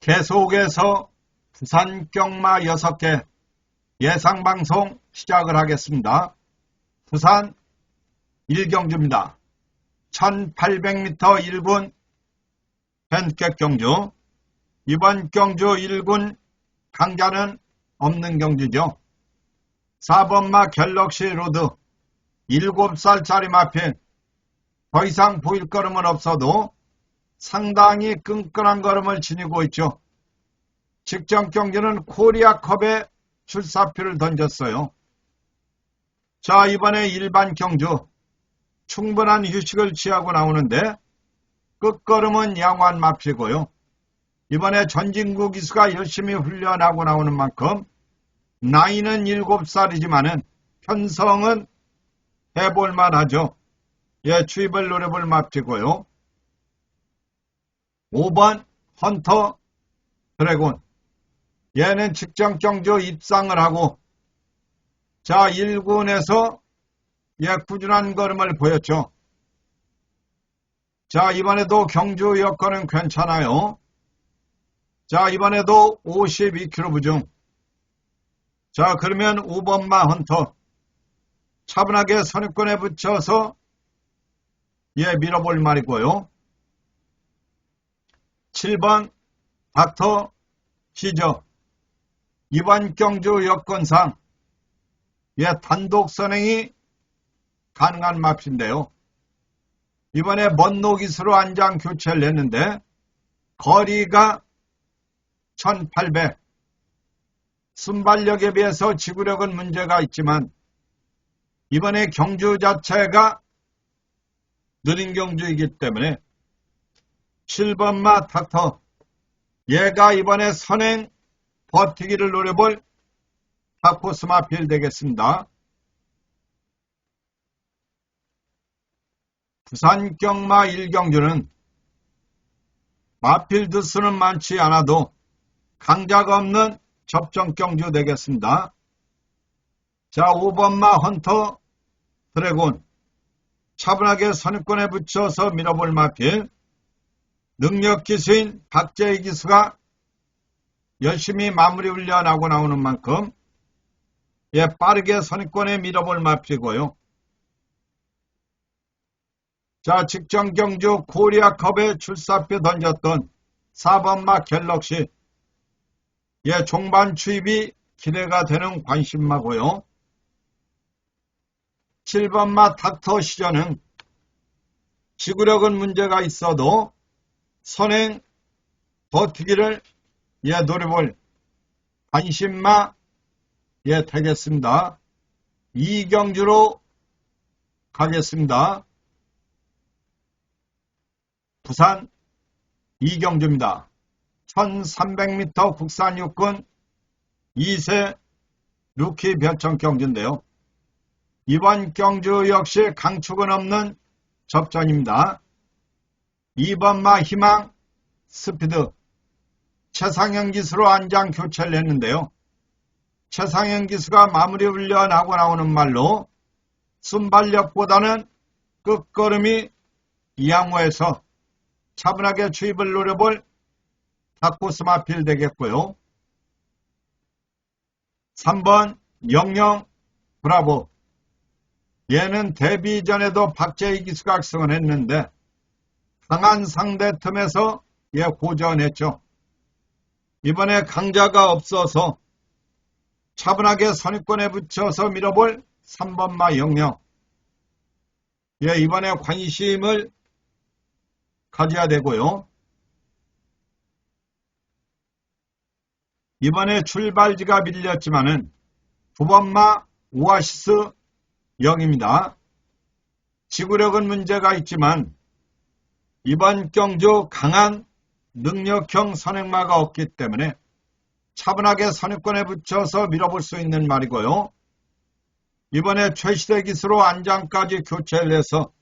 계속해서 부산 경마 6개 예상방송 시작을 하겠습니다. 부산 1경주입니다. 1800m 1군 벤켓 경주. 이번 경주 1군 강자는 없는 경주죠. 4번마 갤럭시 로드 7살짜리 마필. 더 이상 보일 걸음은 없어도 상당히 끈끈한 걸음을 지니고 있죠. 직전 경기는 코리아컵에 출사표를 던졌어요. 자, 이번에 일반 경주 충분한 휴식을 취하고 나오는데 끝걸음은 양호한 마필이고요. 이번에 전진구 기수가 열심히 훈련하고 나오는 만큼 나이는 7살이지만은 편성은 해볼만 하죠. 예, 추입을 노려볼 마필이고요. 5번 헌터 드래곤. 얘는 직전 경주 입상을 하고 자 1군에서 예 꾸준한 걸음을 보였죠. 자 이번에도 경주 여건은 괜찮아요. 자 이번에도 52km 부중. 자 그러면 5번마 헌터 차분하게 선입권에 붙여서 예 밀어볼 말이고요. 7번 닥터 시저. 이번 경주 여건상 예 단독 선행이 가능한 맙인데요. 이번에 먼노 기수로 안장 교체를 했는데 거리가 1800. 순발력에 비해서 지구력은 문제가 있지만 이번에 경주 자체가 느린 경주이기 때문에 7번마 닥터 얘가 이번에 선행 버티기를 노려볼 타코스 마필 되겠습니다. 부산 경마 1경주는 마필드 수는 많지 않아도 강자가 없는 접전 경주 되겠습니다. 자 5번마 헌터 드래곤 차분하게 선입권에 붙여서 밀어볼 마필. 능력 기수인 박재희 기수가 열심히 마무리 훈련하고 나오는 만큼 예 빠르게 선입권에 밀어볼 마필이고요. 자 직전 경주 코리아컵에 출사표 던졌던 4번마 갤럭시 예 종반 추입이 기대가 되는 관심마고요. 7번마 닥터 시저는 지구력은 문제가 있어도 선행 버티기를 예 노려볼 관심마 예 되겠습니다. 2경주로 가겠습니다. 부산 2경주입니다. 1300m 국산 육군 2세 루키 별청 경주인데요. 이번 경주 역시 강축은 없는 접전입니다. 2번마 희망 스피드 최상현 기수로 안장 교체를 했는데요. 최상현 기수가 마무리 훈련하고 나오는 말로 순발력보다는 끝걸음이 양호해서 차분하게 추입을 노려볼 타코스 마필 되겠고요. 3번 영영 브라보. 얘는 데뷔 전에도 박재희 기수가 악승을 했는데 강한 상대 틈에서 고전했죠. 이번에 강자가 없어서 차분하게 선입권에 붙여서 밀어볼 3번마 영영. 예, 이번에 관심을 가져야 되고요. 이번에 출발지가 밀렸지만은 9번마 오아시스 0입니다. 지구력은 문제가 있지만 이번 경주 강한 능력형 선행마가 없기 때문에 차분하게 선입권에 붙여서 밀어볼 수 있는 말이고요. 이번에 최시대 기수로 안장까지 교체를 해서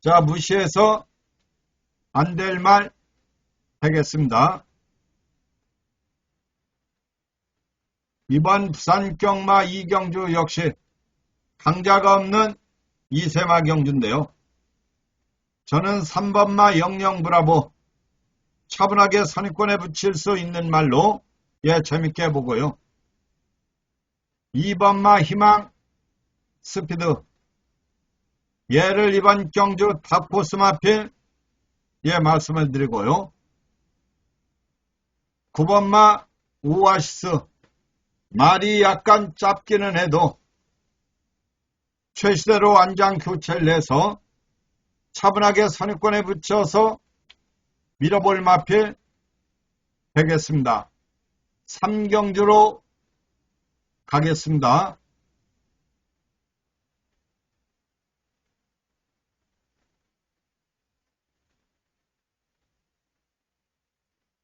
자 무시해서 안 될 말 되겠습니다. 이번 부산 경마 이경주 역시 강자가 없는 이세마 경주인데요. 저는 3번마 영영 브라보 차분하게 선입권에 붙일 수 있는 말로 예 재밌게 보고요. 2번마 희망 스피드 얘를 이번 경주 탑코스 마필 예 말씀을 드리고요. 9번마 오아시스 말이 약간 짧기는 해도 최시대로 안장 교체를 해서 차분하게 선입권에 붙여서 밀어볼 마필 되겠습니다. 3경주로 가겠습니다.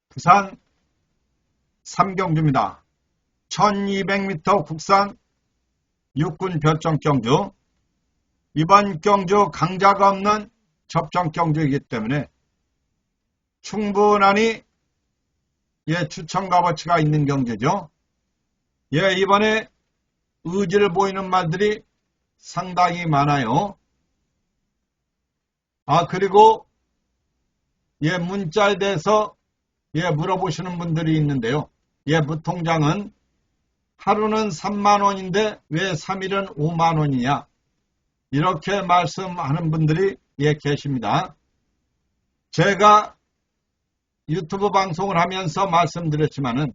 부산 3경주입니다. 1200m 국산 육군 별정 경주. 이번 경주 강자가 없는 접전 경주이기 때문에 충분하니 예 추천 값어치가 있는 경주죠. 예 이번에 의지를 보이는 말들이 상당히 많아요. 그리고 예 문자에 대해서 예 물어보시는 분들이 있는데요. 예 무통장은 하루는 3만원인데 왜 3일은 5만원이냐 이렇게 말씀하는 분들이 예 계십니다. 제가 유튜브 방송을 하면서 말씀드렸지만은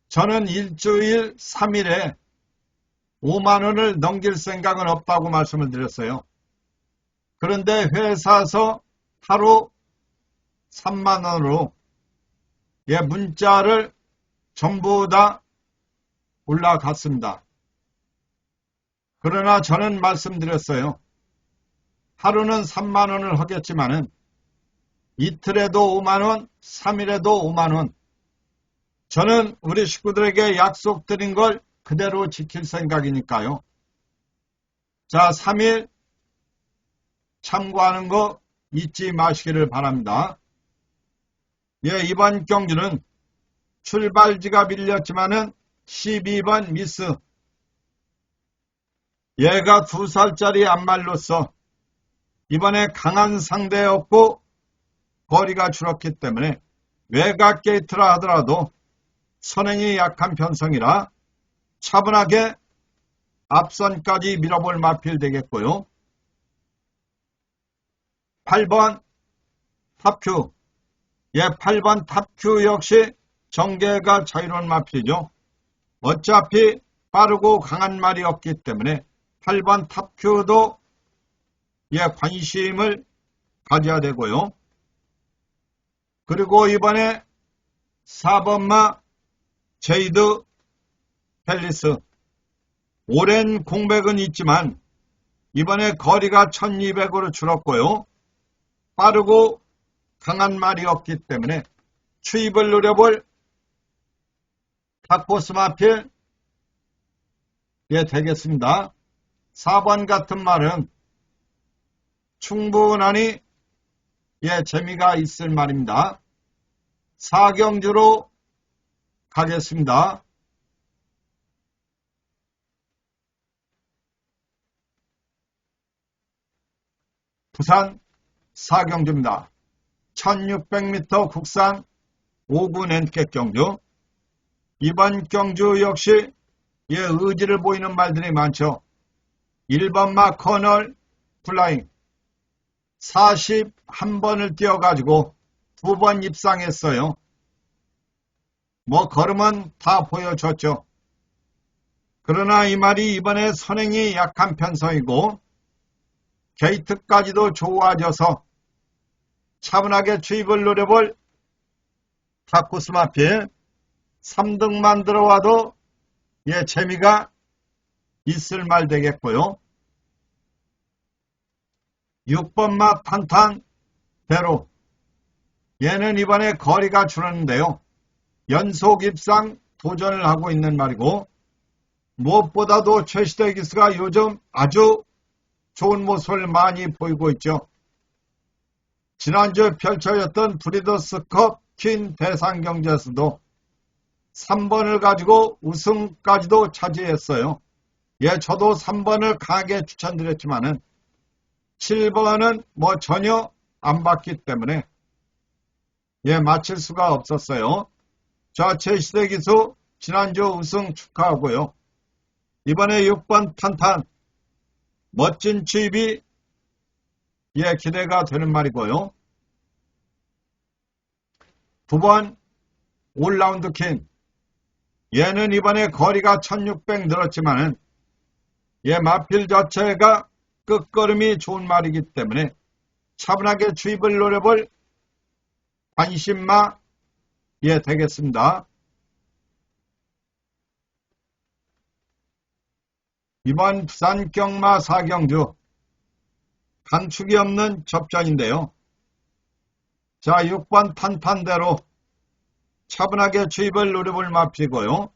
저는 일주일 3일에 5만원을 넘길 생각은 없다고 말씀을 드렸어요. 그런데 회사에서 하루 3만원으로 예 문자를 전부 다 올라갔습니다. 그러나 저는 말씀드렸어요. 하루는 3만원을 하겠지만은 이틀에도 5만원, 3일에도 5만원. 저는 우리 식구들에게 약속드린 걸 그대로 지킬 생각이니까요. 자, 3일 참고하는 거 잊지 마시기를 바랍니다. 예, 이번 경주는 출발지가 밀렸지만은 12번 미스. 얘가 2살짜리 안말로서 이번에 강한 상대였고 거리가 줄었기 때문에 외곽 게이트라 하더라도 선행이 약한 편성이라 차분하게 앞선까지 밀어볼 마필 되겠고요. 8번 탑큐. 예, 8번 탑큐 역시 전개가 자유로운 마필이죠. 어차피 빠르고 강한 말이 없기 때문에 8번 탑큐도 예, 관심을 가져야 되고요. 그리고 이번에 4번마 제이드 팰리스. 오랜 공백은 있지만 이번에 거리가 1200으로 줄었고요. 빠르고 강한 말이 없기 때문에 추입을 노려볼 탑코스 마필 예, 되겠습니다. 4번 같은 말은 충분하니 예, 재미가 있을 말입니다. 4경주로 가겠습니다. 부산 4경주입니다. 1600m 국산 5군 엔켓 경주. 이번 경주 역시 예, 의지를 보이는 말들이 많죠. 1번마 커널 플라잉 41번을 뛰어가지고 2번 입상했어요. 걸음은 다 보여줬죠. 그러나 이 말이 이번에 선행이 약한 편성이고 게이트까지도 좋아져서 차분하게 주입을 노려볼 타쿠스마필 3등만 들어와도 재미가 있을 말 되겠고요. 6번마 탄탄 대로 얘는 이번에 거리가 줄었는데요. 연속 입상 도전을 하고 있는 말이고 무엇보다도 최시대 기수가 요즘 아주 좋은 모습을 많이 보이고 있죠. 지난주에 펼쳐졌던 브리더스컵 퀸 대상경기에서도 3번을 가지고 우승까지도 차지했어요. 저도 3번을 강하게 추천드렸지만은 7번은 전혀 안 봤기 때문에 맞힐 수가 없었어요. 자, 최시대 기수 지난주 우승 축하하고요. 이번에 6번 탄탄 멋진 추입이 기대가 되는 말이고요. 9번 올라운드 퀸 얘는 이번에 거리가 1600 늘었지만은 마필 자체가 끝걸음이 좋은 말이기 때문에 차분하게 주입을 노려볼 관심마 되겠습니다. 이번 부산 경마 4경주 단축이 없는 접전인데요. 자, 6번 탄탄대로 차분하게 주입을 노려볼 마필이고요.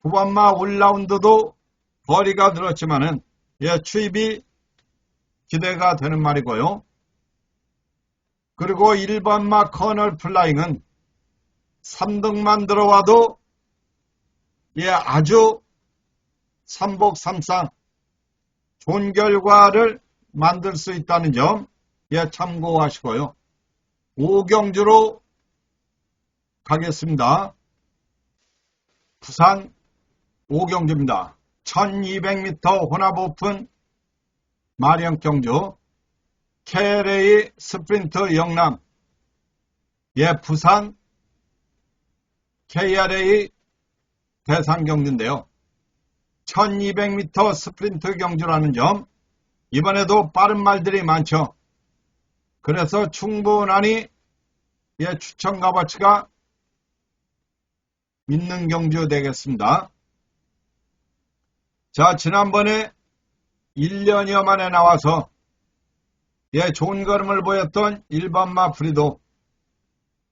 9번마 올라운드도 거리가 늘었지만은 추입이 기대가 되는 말이고요. 그리고 1번마 커널 플라잉은 3등만 들어와도 아주 삼복삼상 좋은 결과를 만들 수 있다는 점 참고하시고요. 5경주로 가겠습니다. 부산 5경주입니다. 1200m 혼합 오픈 마령경주 KLA 스프린트 영남 부산 KRA 대상경주인데요. 1200m 스프린트 경주라는 점 이번에도 빠른 말들이 많죠. 그래서 충분하니 추천 값어치가 있는 경주 되겠습니다. 자, 지난번에 1년여 만에 나와서 좋은 걸음을 보였던 1번 마프리도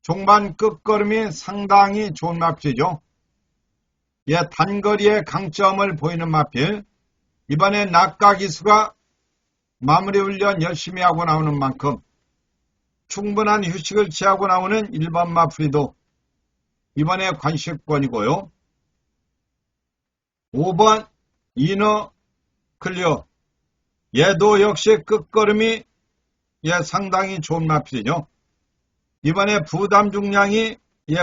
종반 끝걸음이 상당히 좋은 마필이죠. 단거리의 강점을 보이는 마필. 이번에 낙가 기수가 마무리 훈련 열심히 하고 나오는 만큼 충분한 휴식을 취하고 나오는 1번 마프리도 이번에 관심권이고요. 5번 이너 클리어 얘도 역시 끝걸음이 상당히 좋은 마필이죠. 이번에 부담 중량이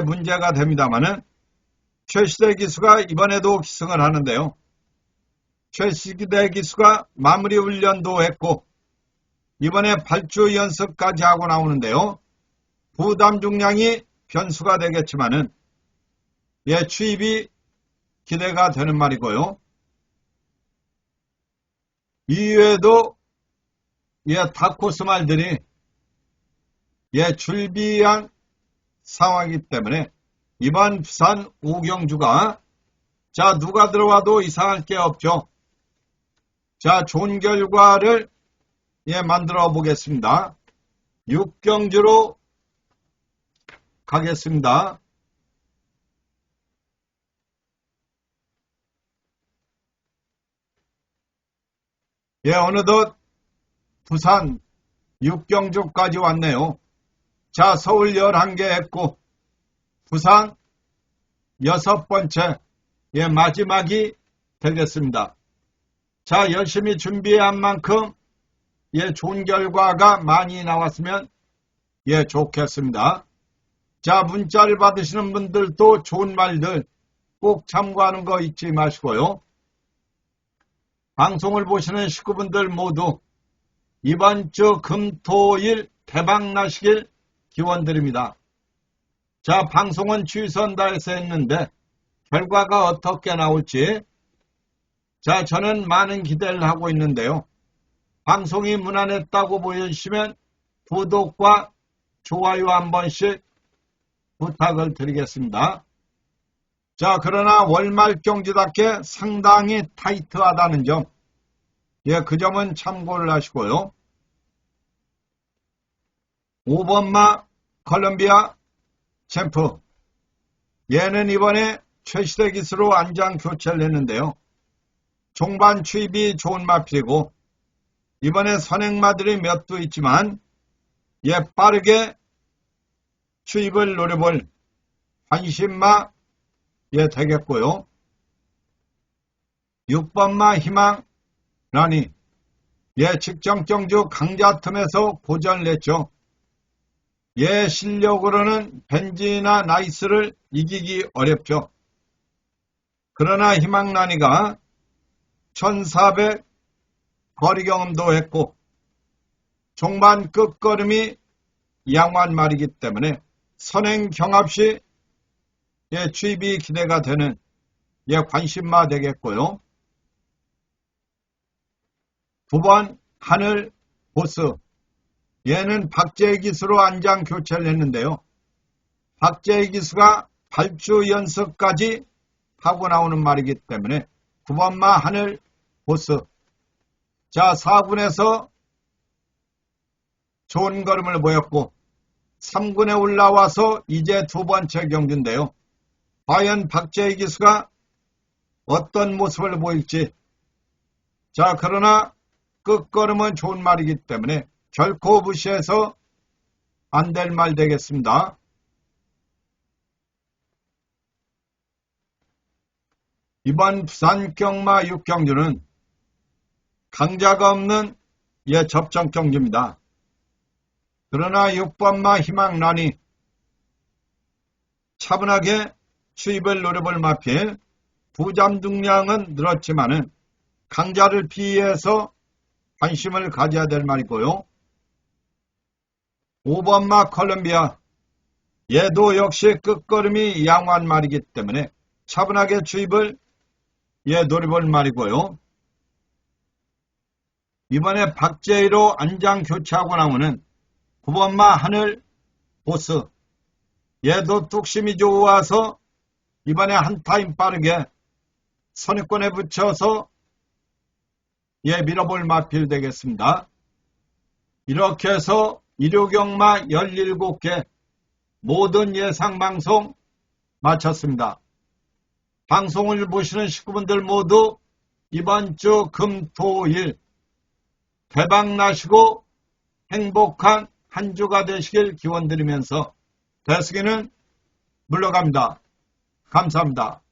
문제가 됩니다만은 최시대 기수가 이번에도 기승을 하는데요. 최시대 기수가 마무리 훈련도 했고 이번에 발주 연습까지 하고 나오는데요. 부담 중량이 변수가 되겠지만은 추입이 기대가 되는 말이고요. 이외에도 다코스 말들이 출비한 상황이기 때문에 이번 부산 5경주가 누가 들어와도 이상할 게 없죠. 자, 좋은 결과를 만들어 보겠습니다. 6경주로 가겠습니다. 어느덧 부산 6경주까지 왔네요. 자, 서울 11개 했고 부산 6번째 마지막이 되겠습니다. 자, 열심히 준비한 만큼 좋은 결과가 많이 나왔으면 좋겠습니다. 자, 문자를 받으시는 분들도 좋은 말들 꼭 참고하는 거 잊지 마시고요. 방송을 보시는 식구분들 모두 이번 주 금, 토, 일 대박 나시길 기원드립니다. 자, 방송은 최선을 다해서 했는데 결과가 어떻게 나올지 자, 저는 많은 기대를 하고 있는데요. 방송이 무난했다고 보여주시면 구독과 좋아요 한 번씩 부탁을 드리겠습니다. 자, 그러나 월말 경기답게 상당히 타이트하다는 점, 예, 그 점은 참고를 하시고요. 5번마 콜롬비아 챔프, 얘는 이번에 최시대 기수로 안장 교체를 했는데요. 종반 추입이 좋은 마필이고 이번에 선행마들이 몇 두 있지만 예, 빠르게 추입을 노려볼 관심마 예, 되겠고요. 6번마 희망 라니, 예, 직전경주 강자 틈에서 고전을 했죠. 예, 실력으로는 벤지나 나이스를 이기기 어렵죠. 그러나 희망 라니가 1400 거리 경험도 했고 종반 끝걸음이 양호한 말이기 때문에 선행 경합시 예, 추입이 기대가 되는 예, 관심마 되겠고요. 9번 하늘 보스, 얘는 박재희 기수로 안장 교체를 했는데요. 박재희 기수가 발주 연습까지 하고 나오는 말이기 때문에 9번마 하늘 보스, 자, 4군에서 좋은 걸음을 보였고 3군에 올라와서 이제 두 번째 경주인데요. 과연 박재희 기수가 어떤 모습을 보일지. 자, 그러나 끝걸음은 좋은 말이기 때문에 결코 무시해서 안 될 말 되겠습니다. 이번 부산 경마 6경주는 강자가 없는 예, 접전 경주입니다. 그러나 6번마 희망란이 차분하게 추입을 노려볼 마필, 부잠중량은 늘었지만은 강자를 피해서 관심을 가져야 될 말이고요. 5번마 콜롬비아, 얘도 역시 끝걸음이 양호한 말이기 때문에 차분하게 추입을 예, 노려볼 말이고요. 이번에 박재희로 안장 교체하고 나오는 9번마 하늘 보스, 얘도 뚝심이 좋아서 이번에 한 타임 빠르게 선입권에 붙여서 예, 밀어볼 마필 되겠습니다. 이렇게 해서 일요경마 17개 모든 예상방송 마쳤습니다. 방송을 보시는 식구분들 모두 이번 주 금, 토, 일 대박 나시고 행복한 한 주가 되시길 기원드리면서 대승이는 물러갑니다. 감사합니다.